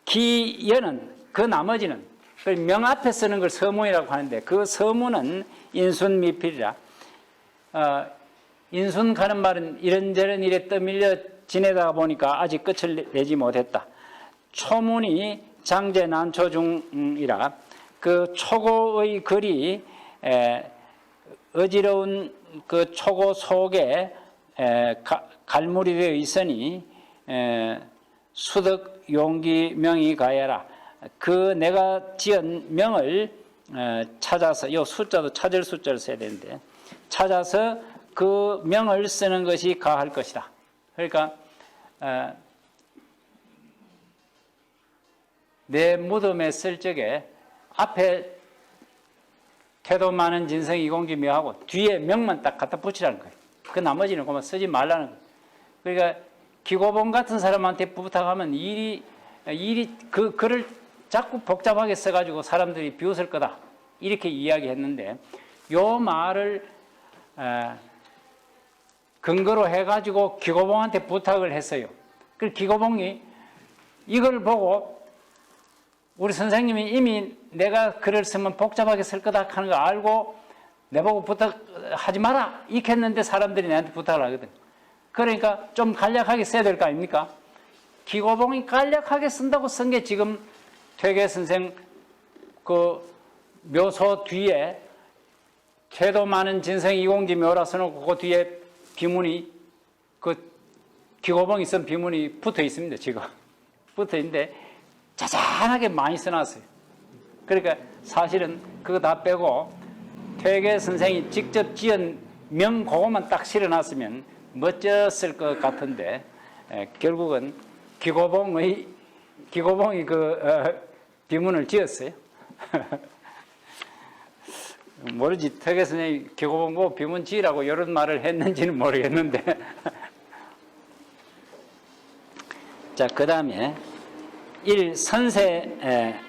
기여는, 그 나머지는, 명 앞에 쓰는 걸 서문이라고 하는데 그 서문은 인순미필이라. 인순 가는 말은 이런저런 일에 떠밀려 지내다가 보니까 아직 끝을 내지 못했다. 초문이 장제 난초 중이라, 그 초고의 글이 어지러운 그 초고 속에 갈무리 되어 있으니 수덕 용기 명이 가야라. 그 내가 지은 명을 찾아서, 이 숫자도 찾을 숫자를 써야 되는데, 찾아서 그 명을 쓰는 것이 가할 것이다. 그러니까 내 무덤에 쓸 적에 앞에 태도 많은 진성 이공기 묘하고 뒤에 명만 딱 갖다 붙이라는 거예요. 그 나머지는 그만 쓰지 말라는 거예요. 그러니까 기고봉 같은 사람한테 부탁하면 일이 그 글을 자꾸 복잡하게 써가지고 사람들이 비웃을 거다. 이렇게 이야기했는데 요 말을 근거로 해가지고 기고봉한테 부탁을 했어요. 그 기고봉이 이걸 보고 우리 선생님이 이미 내가 글을 쓰면 복잡하게 쓸 거다 하는 거 알고 내보고 부탁하지 마라 이렇게 했는데 사람들이 내한테 부탁을 하거든. 그러니까 좀 간략하게 써야 될 거 아닙니까? 기고봉이 간략하게 쓴다고 쓴 게 지금 퇴계 선생 그 묘소 뒤에 태도 많은 진성 이공지 묘라 써놓고 그 뒤에 비문이 그 기고봉이 쓴 비문이 붙어 있습니다. 지금 붙어 있는데 자잘하게 많이 써놨어요. 그러니까 사실은 그거 다 빼고 퇴계 선생이 직접 지은 명 그거만 딱 실어놨으면 멋졌을 것 같은데 결국은 기고봉이 그 비문을 지었어요. 모르지 퇴계 선생이 기고봉 보고 비문 지으라고 이런 말을 했는지는 모르겠는데 자, 그 다음에 선세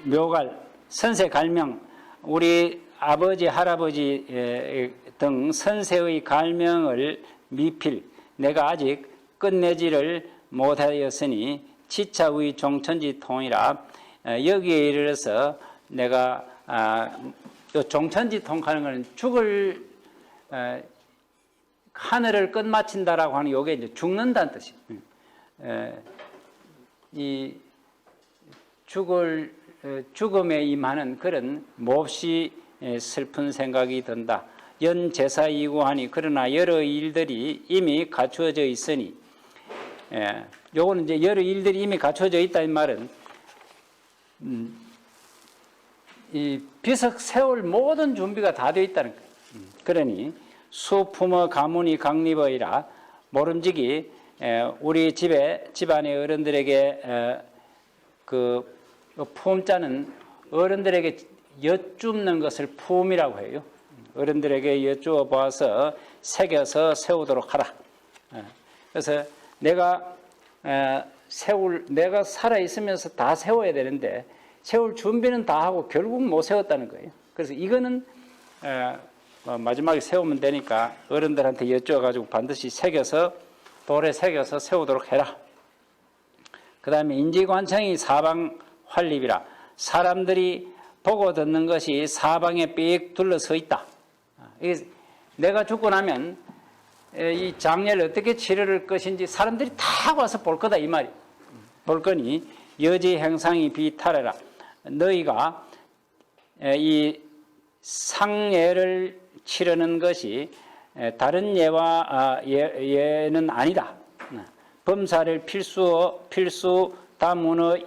묘갈, 선세 갈명, 우리 아버지, 할아버지 등 선세의 갈명을 미필, 내가 아직 끝내지를 못하였으니 지차의 종천지 통이라. 여기에 이르러서 내가 요 종천지 통하는 것은 죽을 하늘을 끝마친다라고 하는 요게 이제 죽는다는 뜻이에요. 이 죽음에 임하는 그런 몹시 슬픈 생각이 든다. 연제사이구하니 그러나 여러 일들이 이미 갖추어져 있으니 요거는 이제 여러 일들이 이미 갖추어져 있다는 말은 이 비석 세울 모든 준비가 다 되어 있다는 거예요. 그러니 수품어 가문이 강립어이라 모름지기 우리 집안의 어른들에게 그 품자는 어른들에게 여쭙는 것을 품이라고 해요. 어른들에게 여쭈어 봐서 새겨서 세우도록 하라. 그래서 내가 살아 있으면서 다 세워야 되는데 세울 준비는 다 하고 결국 못 세웠다는 거예요. 그래서 이거는 마지막에 세우면 되니까 어른들한테 여쭈어 가지고 반드시 새겨서 돌에 새겨서 세우도록 해라. 그 다음에 인지관청이 사방 활립이라. 사람들이 보고 듣는 것이 사방에 빽 둘러서 있다. 내가 죽고 나면 이 장례를 어떻게 치를 것인지 사람들이 다 와서 볼 거다 이 말이. 볼 거니 여지 행상이 비탈해라. 너희가 이 상예를 치르는 것이 다른 예는 아니다. 범사를 필수 다문어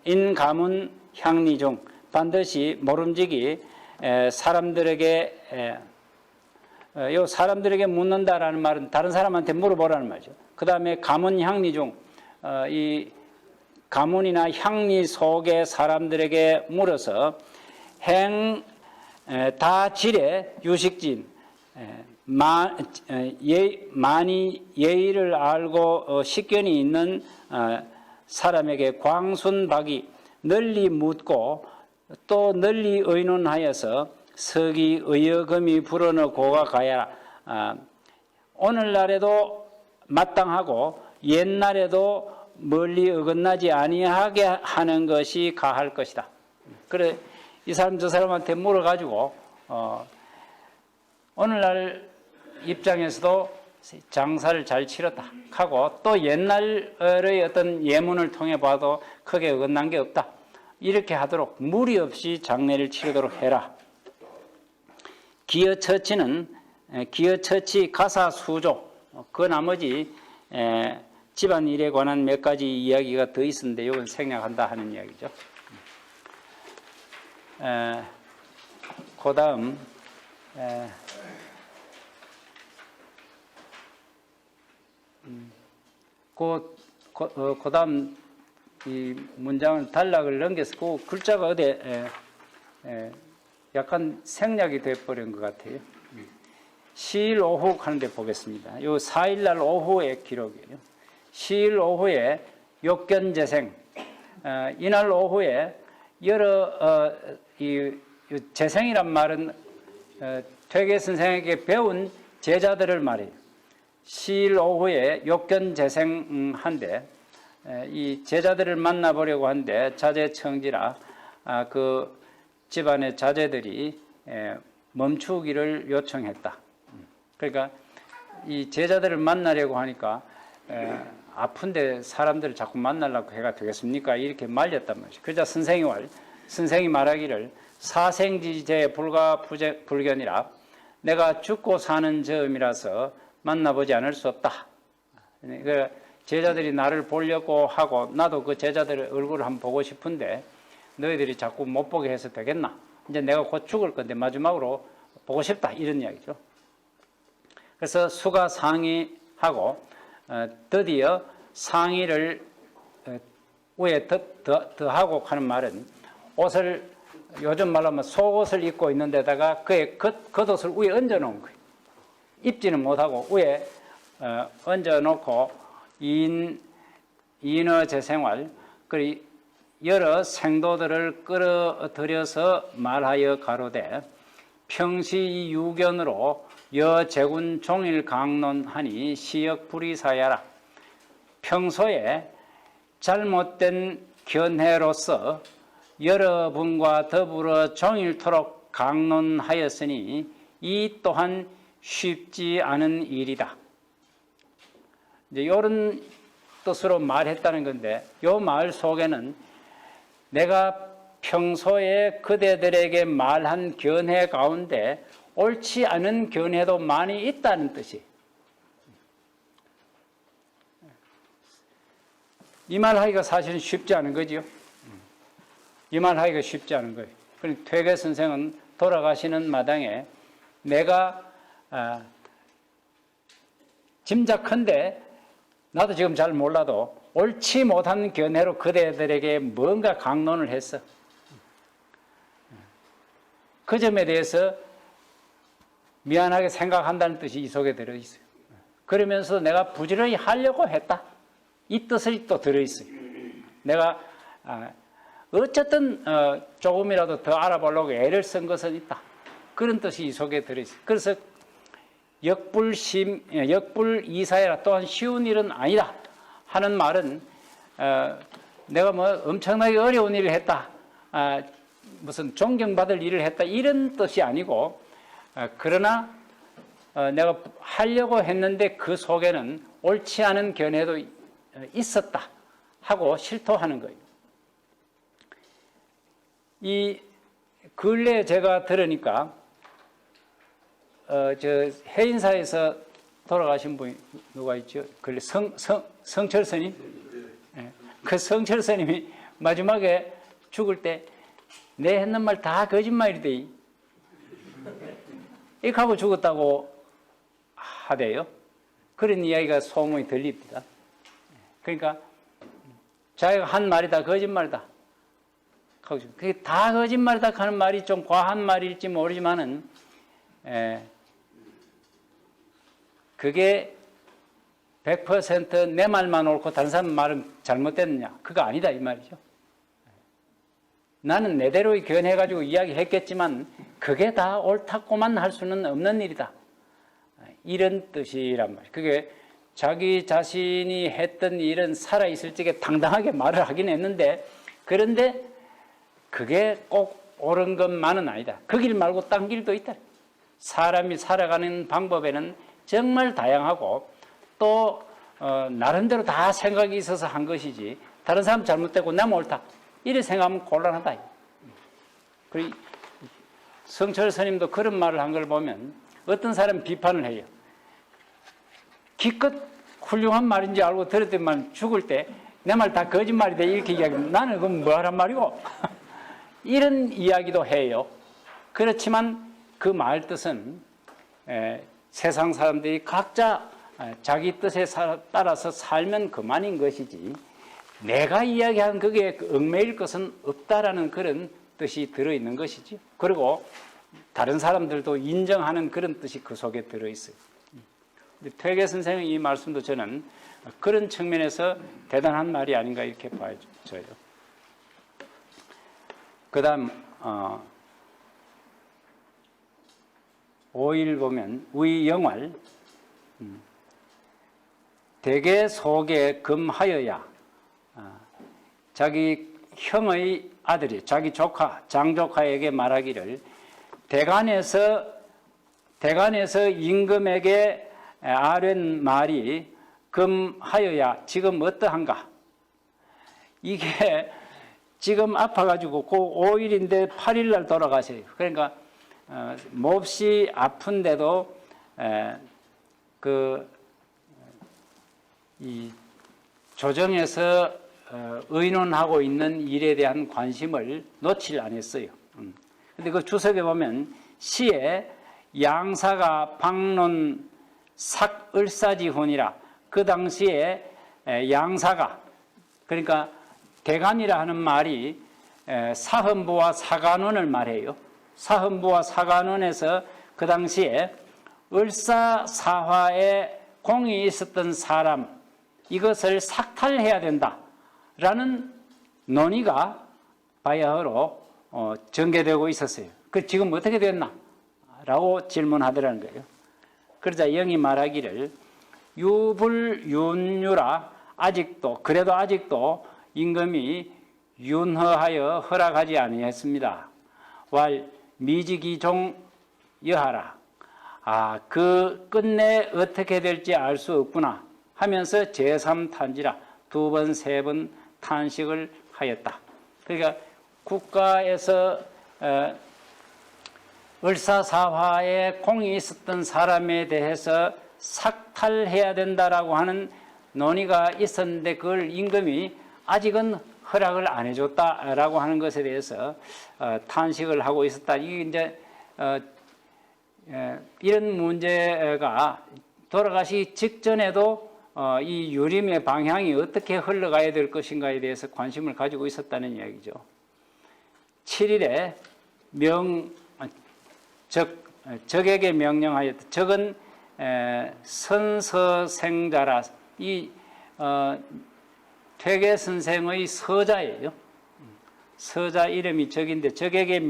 인가문 향리중 반드시 모름지기 사람들에게 사람들에게 묻는다라는 말은 다른 사람한테 물어보라는 말이죠. 그 다음에 가문 향리 중 이 가문이나 향리 속의 사람들에게 물어서 다질의 유식진 많이 예의를 알고 식견이 있는 사람에게 광순박이 널리 묻고 또 널리 의논하여서 서기 의여금이 불어넣어 고가 가야라. 오늘날에도 마땅하고 옛날에도 멀리 어긋나지 아니하게 하는 것이 가할 것이다. 그래 이 사람 저 사람한테 물어가지고 오늘날 입장에서도 장사를 잘 치렀다 하고 또 옛날의 어떤 예문을 통해 봐도 크게 어긋난 게 없다. 이렇게 하도록 무리 없이 장례를 치르도록 해라. 기여처치 가사수조 그 나머지 집안일에 관한 몇 가지 이야기가 더 있었는데 이건 생략한다 하는 이야기죠. 그 다음 그 다음 이 문장을 단락을 넘겨서 그 글자가 어디 약간 생략이 돼버린 것 같아요. 시일 오후 하는데 보겠습니다. 요 4일날 오후의 기록이에요. 시일 오후에 욕견재생, 이날 오후에 여러 이 재생이란 말은 퇴계 선생에게 배운 제자들을 말해요. 시일 오후에 욕견재생한데 이 제자들을 만나보려고 한데 자제청지라 그 집안의 자제들이 멈추기를 요청했다. 그러니까 이 제자들을 만나려고 하니까 아픈데 사람들을 자꾸 만나려고 해가 되겠습니까? 이렇게 말렸단 말이죠. 그러자 선생이 말하기를 사생지제 불가불견이라 내가 죽고 사는 점이라서 만나보지 않을 수 없다. 그러니까 제자들이 나를 보려고 하고 나도 그 제자들의 얼굴을 한번 보고 싶은데 너희들이 자꾸 못 보게 해서 되겠나? 이제 내가 곧 죽을 건데 마지막으로 보고 싶다 이런 이야기죠. 그래서 수가 상의하고 드디어 상의를 위에 더하고 하는 말은 옷을 요즘 말로 하면 속옷을 입고 있는 데다가 그의 겉옷을 위에 얹어놓은 거예요. 입지는 못하고 위에 얹어놓고 인어 재생활 그리고 여러 생도들을 끌어들여서 말하여 가로되 평시 유견으로 여제군 종일 강론하니 시역불이사야라. 평소에 잘못된 견해로서 여러분과 더불어 종일토록 강론하였으니 이 또한 쉽지 않은 일이다. 이제 이런 뜻으로 말했다는 건데 이 말 속에는 내가 평소에 그대들에게 말한 견해 가운데 옳지 않은 견해도 많이 있다는 뜻이에요. 이 말하기가 사실은 쉽지 않은 거지요. 이 말하기가 쉽지 않은 거예요. 그러니까 퇴계 선생은 돌아가시는 마당에 내가 짐작컨대 나도 지금 잘 몰라도 옳지 못한 견해로 그대들에게 뭔가 강론을 했어. 그 점에 대해서 미안하게 생각한다는 뜻이 이 속에 들어있어요. 그러면서 내가 부지런히 하려고 했다. 이 뜻이 또 들어있어요. 내가 어쨌든 조금이라도 더 알아보려고 애를 쓴 것은 있다. 그런 뜻이 이 속에 들어있어요. 그래서 역불이사야라 또한 쉬운 일은 아니다 하는 말은 내가 뭐 엄청나게 어려운 일을 했다. 무슨 존경받을 일을 했다. 이런 뜻이 아니고 그러나 내가 하려고 했는데 그 속에는 옳지 않은 견해도 있었다 하고 실토하는 거예요. 이 근래에 제가 들으니까 저 해인사에서 돌아가신 분이 누가 있죠? 근래 성철 스님? 네. 그 성철 스님이 마지막에 죽을 때 내 했는 말 다 거짓말이대. 이렇게 하고 죽었다고 하대요. 그런 이야기가 소문이 들립니다. 그러니까 자기가 한 말이 다 거짓말이다. 그게 다 거짓말이다 하는 말이 좀 과한 말일지 모르지만은 그게 100% 내 말만 옳고 다른 사람 말은 잘못됐느냐? 그거 아니다 이 말이죠. 나는 내대로의 견해가지고 이야기했겠지만 그게 다 옳다고만 할 수는 없는 일이다. 이런 뜻이란 말이에요. 그게 자기 자신이 했던 일은 살아있을 적에 당당하게 말을 하긴 했는데 그런데 그게 꼭 옳은 것만은 아니다. 그 길 말고 딴 길도 있다. 사람이 살아가는 방법에는 정말 다양하고 또 나름대로 다 생각이 있어서 한 것이지 다른 사람 잘못되고 나만 옳다. 이래 생각하면 곤란하다. 그리고 성철 스님도 그런 말을 한 걸 보면 어떤 사람 비판을 해요. 기껏 훌륭한 말인지 알고 들었더니만 죽을 때 내 말 다 거짓말이다 이렇게 이야기하면 나는 그건 뭐 하란 말이고 이런 이야기도 해요. 그렇지만 그 말 뜻은 세상 사람들이 각자 자기 뜻에 따라서 살면 그만인 것이지 내가 이야기한 그게 얽매일 것은 없다라는 그런 뜻이 들어있는 것이지. 그리고 다른 사람들도 인정하는 그런 뜻이 그 속에 들어있어요. 퇴계 선생의 이 말씀도 저는 그런 측면에서 대단한 말이 아닌가 이렇게 봐져요. 그 다음 5일 보면 위영활 대개 속에 금하여야 자기 형의 아들이 자기 조카 장조카에게 말하기를 대간에서 임금에게 아뢰는 말이 금하여야 지금 어떠한가. 이게 지금 아파가지고 그 5일인데 8일날 돌아가세요. 그러니까 몹시 아픈데도 이 조정에서 의논하고 있는 일에 대한 관심을 놓질 않았어요. 근데 그 주석에 보면 시에 양사가 방론 삭을사지훈이라 그 당시에 양사가 그러니까 대간이라 하는 말이 사헌부와 사간원을 말해요. 사헌부와 사간원에서 그 당시에 을사사화에 공이 있었던 사람 이것을 삭탈해야 된다라는 논의가 바야흐로 전개되고 있었어요. 그 지금 어떻게 됐나? 라고 질문하더라는 거예요. 그러자 영이 말하기를 유불윤유라 그래도 아직도 임금이 윤허하여 허락하지 아니했습니다. 왈 미지기종 여하라. 그 끝내 어떻게 될지 알 수 없구나 하면서 제3탄지라 2번, 3번 탄식을 하였다. 그러니까 국가에서 을사사화에 공이 있었던 사람에 대해서 삭탈해야 된다라고 하는 논의가 있었는데 그걸 임금이 아직은 허락을 안 해줬다라고 하는 것에 대해서 탄식을 하고 있었다. 이게 이제 이런 문제가 돌아가시기 직전에도 이 유림의 방향이 어떻게 흘러가야 될 것인가에 대해서 관심을 가지고 있었다는 이야기죠. 7일에 적에게 명령하였다. 적은 선서생자라 이 퇴계 선생의 서자예요. 서자 이름이 적인데 적에게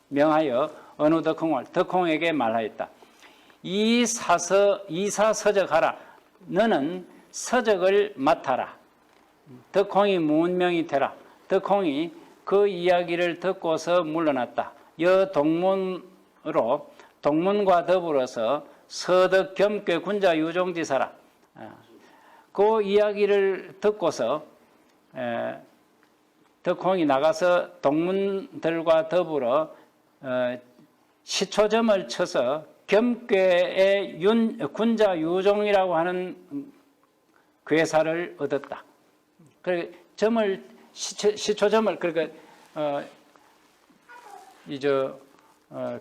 명하여 어느 덕홍에게 말하였다. 이사서적하라. 너는 서적을 맡아라. 덕홍이 문명이 되라. 덕홍이 그 이야기를 듣고서 물러났다. 동문으로 동문과 더불어서 서덕 겸괴 군자 유종지사라. 그 이야기를 듣고서 덕홍이 나가서 동문들과 더불어 시초점을 쳐서 겸괴의 군자 유종이라고 하는 괴사를 얻었다. 그래 시초점을 그러니까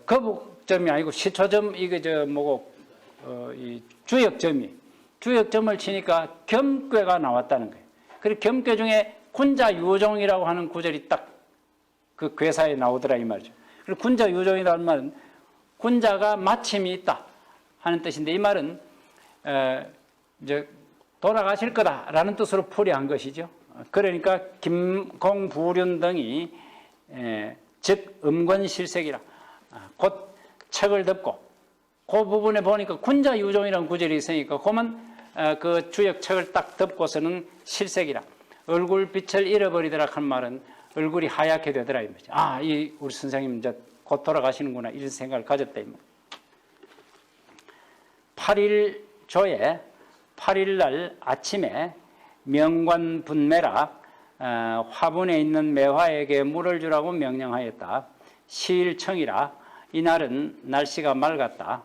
거북점이 아니고 시초점 이게 이 주역점을 치니까 겸괴가 나왔다는 거예요. 그리고 겸괴 중에 군자 유종이라고 하는 구절이 딱 그 괴사에 나오더라 이 말이죠. 그리고 군자 유종이라는 말은 군자가 마침이 있다 하는 뜻인데 이 말은 이제 돌아가실 거다라는 뜻으로 풀이한 것이죠. 그러니까 김공부륜 등이 즉 음권실색이라 곧 책을 덮고 그 부분에 보니까 군자 유종이라는 구절이 있으니까 그만 그 주역책을 딱 덮고서는 실색이라 얼굴빛을 잃어버리더라 한 말은 얼굴이 하얗게 되더라 이 말이죠. 이 우리 선생님 이제 곧 돌아가시는구나 이런 생각을 가졌다 이 말. 8일 조에 8일날 아침에 명관 분매라 화분에 있는 매화에게 물을 주라고 명령하였다. 시일청이라 이날은 날씨가 맑았다.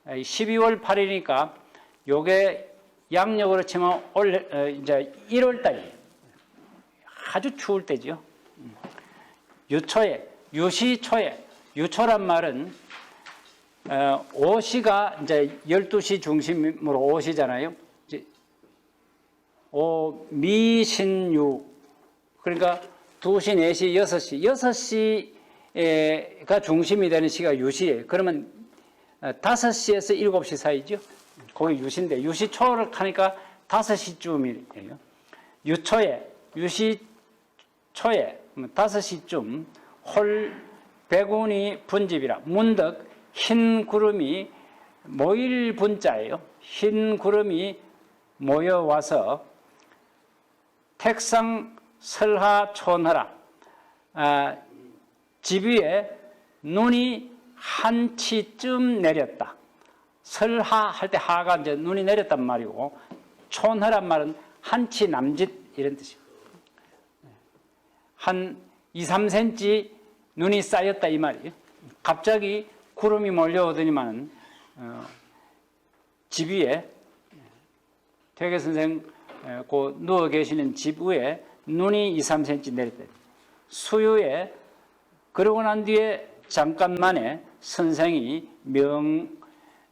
12월 8일이니까 요게 양력으로 치면 이제 1월 달이에요. 아주 추울 때죠. 유초에, 유시초에, 유초란 말은 오시가 이제 12시 중심으로 오시잖아요. 미신유. 그러니까 2시, 4시, 6시가 중심이 되는 시가 유시예요. 그러면 5시에서 7시 사이죠. 거기 유시인데, 유시초를 하니까 5시쯤이에요. 유초에, 유시초에 5시쯤 홀 백운이 분집이라. 문득 흰 구름이 모일 분자예요. 흰 구름이 모여와서 택상 설하 촌하라. 집 위에 눈이 한 치쯤 내렸다. 설하 할 때 하가 이제 눈이 내렸단 말이고, 촌하란 말은 한 치 남짓 이런 뜻이에요. 한 2, 3cm 눈이 쌓였다 이 말이에요. 갑자기 구름이 몰려오더니만 집 위에 퇴계 선생 그 누워 계시는 집 위에 눈이 2, 3cm 내렸다. 수유에 그러고 난 뒤에 잠깐만에 선생이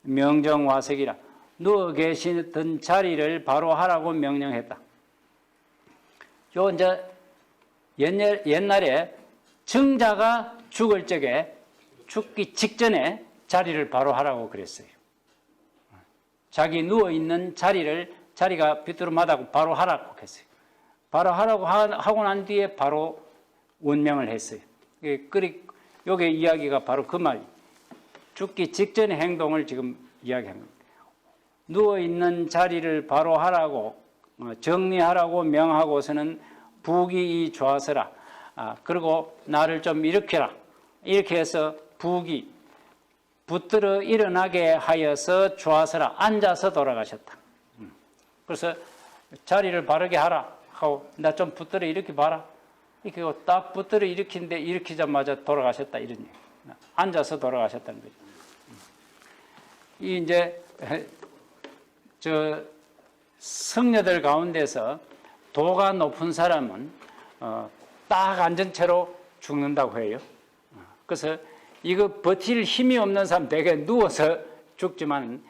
명정화석이라 누워 계시던 자리를 바로 하라고 명령했다. 요 이제 옛날에 정자가 죽을 적에 죽기 직전에 자리를 바로 하라고 그랬어요. 자기 누워 있는 자리가 비뚤어마다고 바로 하라고 했어요. 바로 하라고 하고 난 뒤에 바로 운명을 했어요. 요게 이야기가 바로 그 말이에요. 죽기 직전의 행동을 지금 이야기하는 겁니다. 누워 있는 자리를 바로 하라고 정리하라고 명하고서는 부기 좌서라. 그리고 나를 좀 일으켜라. 이렇게 해서 부기 붙들어 일어나게 하여서 좌서라. 앉아서 돌아가셨다. 그래서 자리를 바르게 하라 하고 나 좀 붙들어 일으켜 봐라. 이렇게 딱 붙들어 일으키는데 일으키자마자 돌아가셨다 이런 얘기. 앉아서 돌아가셨다는 거죠. 이 이제 저 성녀들 가운데서 도가 높은 사람은 딱 앉은 채로 죽는다고 해요. 그래서 이거 버틸 힘이 없는 사람 되게 누워서 죽지만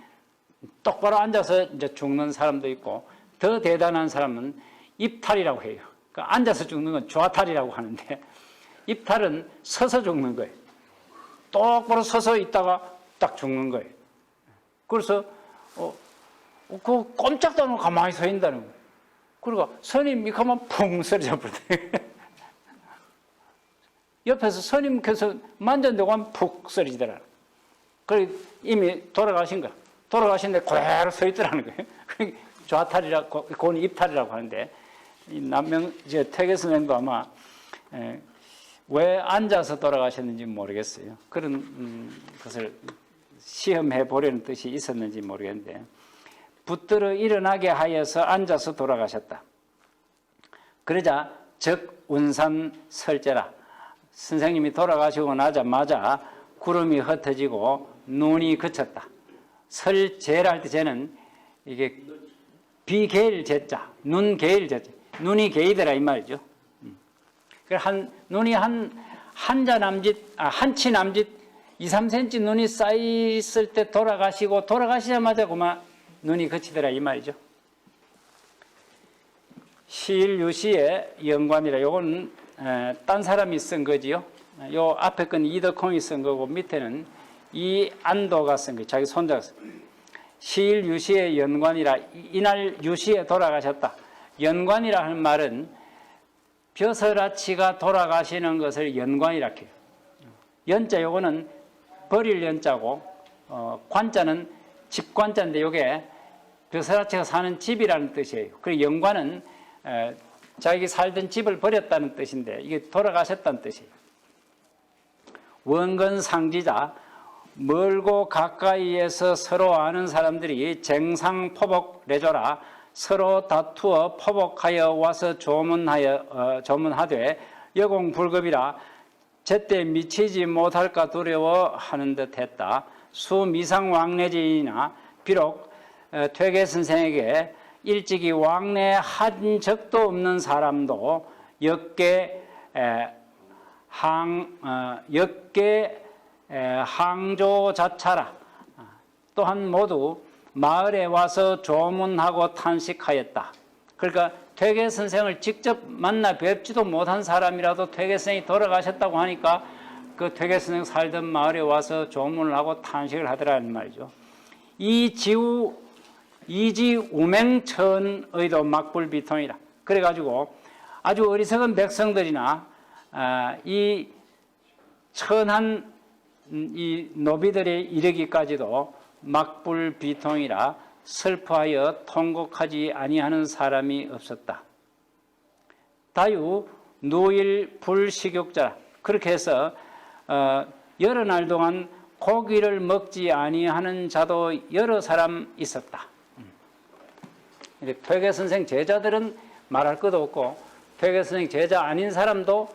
똑바로 앉아서 이제 죽는 사람도 있고 더 대단한 사람은 입탈이라고 해요. 그러니까 앉아서 죽는 건 좌탈이라고 하는데 입탈은 서서 죽는 거예요. 똑바로 서서 있다가 딱 죽는 거예요. 그래서 그 꼼짝도 안 하고 가만히 서 있다는 거예요. 그리고 스님 이렇게 하면 풍 쓰러져 버려요. 옆에서 스님께서 만졌는데 하면 푹 쓰러지더라. 그리고 이미 돌아가신 거야. 돌아가신데 그대로 서 있더라는 거예요. 좌탈이라고, 그건 입탈이라고 하는데, 이제 퇴계 선생도 아마 왜 앉아서 돌아가셨는지 모르겠어요. 그런 것을 시험해 보려는 뜻이 있었는지 모르겠는데, 붙들어 일어나게 하여서 앉아서 돌아가셨다. 그러자 적운산 설제라. 선생님이 돌아가시고 나자마자 구름이 흩어지고 눈이 그쳤다. 설제라 할 때 쟤는 이게 비개일 제자, 눈 개일 제자, 눈이 개이더라 이 말이죠. 눈이 한자 남짓, 한치 남짓 2, 3cm 눈이 쌓였을 때 돌아가시자마자 그만 눈이 그치더라 이 말이죠. 시일 유시의 연관이라 요건 딴 사람이 쓴 거지요. 요 앞에 건 이덕홍이 쓴 거고 밑에는 이안도가 쓴 거예요. 자기 손자가 쓴 거예요. 시일 유시의 연관이라 이날 유시에 돌아가셨다. 연관이라 하는 말은 벼슬아치가 돌아가시는 것을 연관이라 해요. 연자 요거는 버릴 연자고 관자는 집관자인데 요게 벼슬아치가 사는 집이라는 뜻이에요. 그리고 연관은 자기 살던 집을 버렸다는 뜻인데 이게 돌아가셨다는 뜻이에요. 원건상지자 멀고 가까이에서 서로 아는 사람들이 쟁상포복내줘라. 서로 다투어 포복하여 와서 조문하되 여공불급이라 제때 미치지 못할까 두려워하는 듯 했다. 수미상왕래지이나 비록 퇴계 선생에게 일찍이 왕래한 적도 없는 사람도 역계 역계 항조자차라. 또한 모두 마을에 와서 조문하고 탄식하였다. 그러니까 퇴계 선생을 직접 만나 뵙지도 못한 사람이라도 퇴계 선생이 돌아가셨다고 하니까 그 퇴계 선생 살던 마을에 와서 조문을 하고 탄식을 하더라는 말이죠. 이지 우맹천의도 막불비통이라. 그래가지고 아주 어리석은 백성들이나 이 천한 이 노비들에 이르기까지도 막불비통이라 슬퍼하여 통곡하지 아니하는 사람이 없었다. 다유 누일 불식욕자라. 그렇게 해서 여러 날 동안 고기를 먹지 아니하는 자도 여러 사람 있었다. 퇴계 선생 제자들은 말할 것도 없고 퇴계 선생 제자 아닌 사람도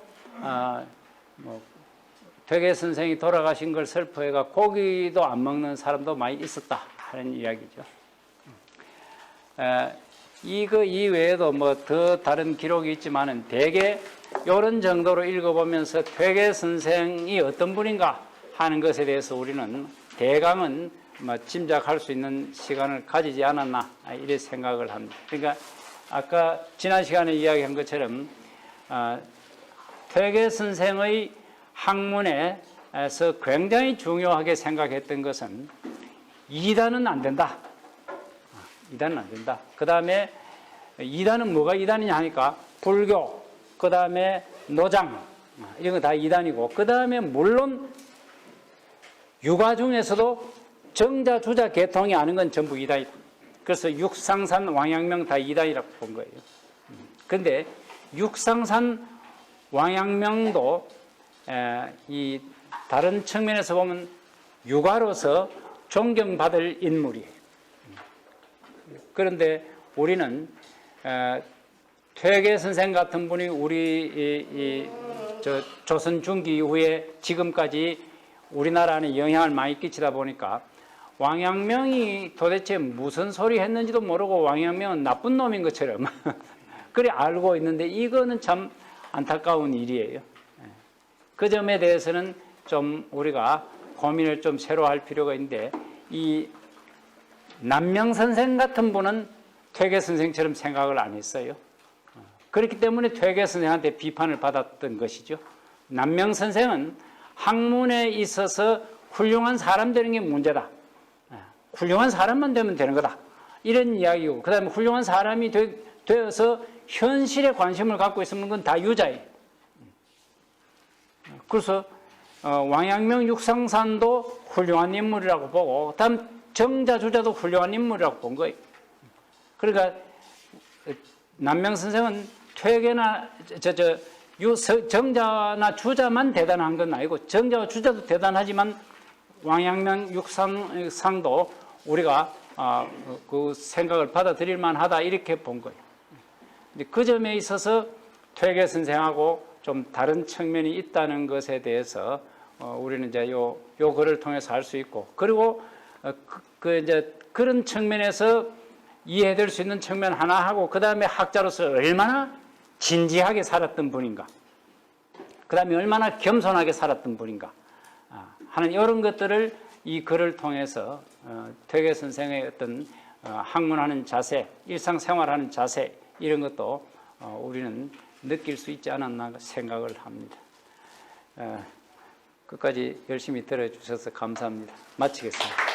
퇴계 선생이 돌아가신 걸 슬퍼해가 고기도 안 먹는 사람도 많이 있었다 하는 이야기죠. 이거 이외에도 뭐 더 다른 기록이 있지만은 대개 이런 정도로 읽어보면서 퇴계 선생이 어떤 분인가 하는 것에 대해서 우리는 대강은 짐작할 수 있는 시간을 가지지 않았나 이렇게 생각을 합니다. 그러니까 아까 지난 시간에 이야기한 것처럼 퇴계 선생의 학문에서 굉장히 중요하게 생각했던 것은 이단은 안 된다. 이단은 안 된다. 그 다음에 이단은 뭐가 이단이냐 하니까 불교, 그 다음에 노장 이런 거 다 이단이고, 그 다음에 물론 유가 중에서도 정자, 주자, 계통이 아는 건 전부 이단이다. 그래서 육상산, 왕양명 다 이단이라고 본 거예요. 그런데 육상산, 왕양명도 이 다른 측면에서 보면 유가로서 존경받을 인물이에요. 그런데 우리는 퇴계 선생 같은 분이 우리 조선 중기 이후에 지금까지 우리나라 안에 영향을 많이 끼치다 보니까 왕양명이 도대체 무슨 소리 했는지도 모르고 왕양명은 나쁜 놈인 것처럼 그래 알고 있는데 이거는 참 안타까운 일이에요. 그 점에 대해서는 좀 우리가 고민을 좀 새로 할 필요가 있는데, 이 남명 선생 같은 분은 퇴계 선생처럼 생각을 안 했어요. 그렇기 때문에 퇴계 선생한테 비판을 받았던 것이죠. 남명 선생은 학문에 있어서 훌륭한 사람 되는 게 문제다. 훌륭한 사람만 되면 되는 거다. 이런 이야기고, 그 다음에 훌륭한 사람이 되어서 현실에 관심을 갖고 있으면 그건 다 유자예요. 그래서 왕양명 육상산도 훌륭한 인물이라고 보고, 다음 정자 주자도 훌륭한 인물이라고 본 거예요. 그러니까 남명 선생은 퇴계나 정자나 주자만 대단한 건 아니고, 정자와 주자도 대단하지만 왕양명 육상상도 우리가 그 생각을 받아들일 만하다 이렇게 본 거예요. 그 점에 있어서 퇴계 선생하고 좀 다른 측면이 있다는 것에 대해서 우리는 이제 요 글을 통해서 알 수 있고, 그리고 이제 그런 측면에서 이해될 수 있는 측면 하나 하고, 그 다음에 학자로서 얼마나 진지하게 살았던 분인가, 그 다음에 얼마나 겸손하게 살았던 분인가 하는 이런 것들을 이 글을 통해서 퇴계 선생의 어떤 학문하는 자세, 일상생활하는 자세, 이런 것도 우리는 느낄 수 있지 않았나 생각을 합니다. 끝까지 열심히 들어주셔서 감사합니다. 마치겠습니다.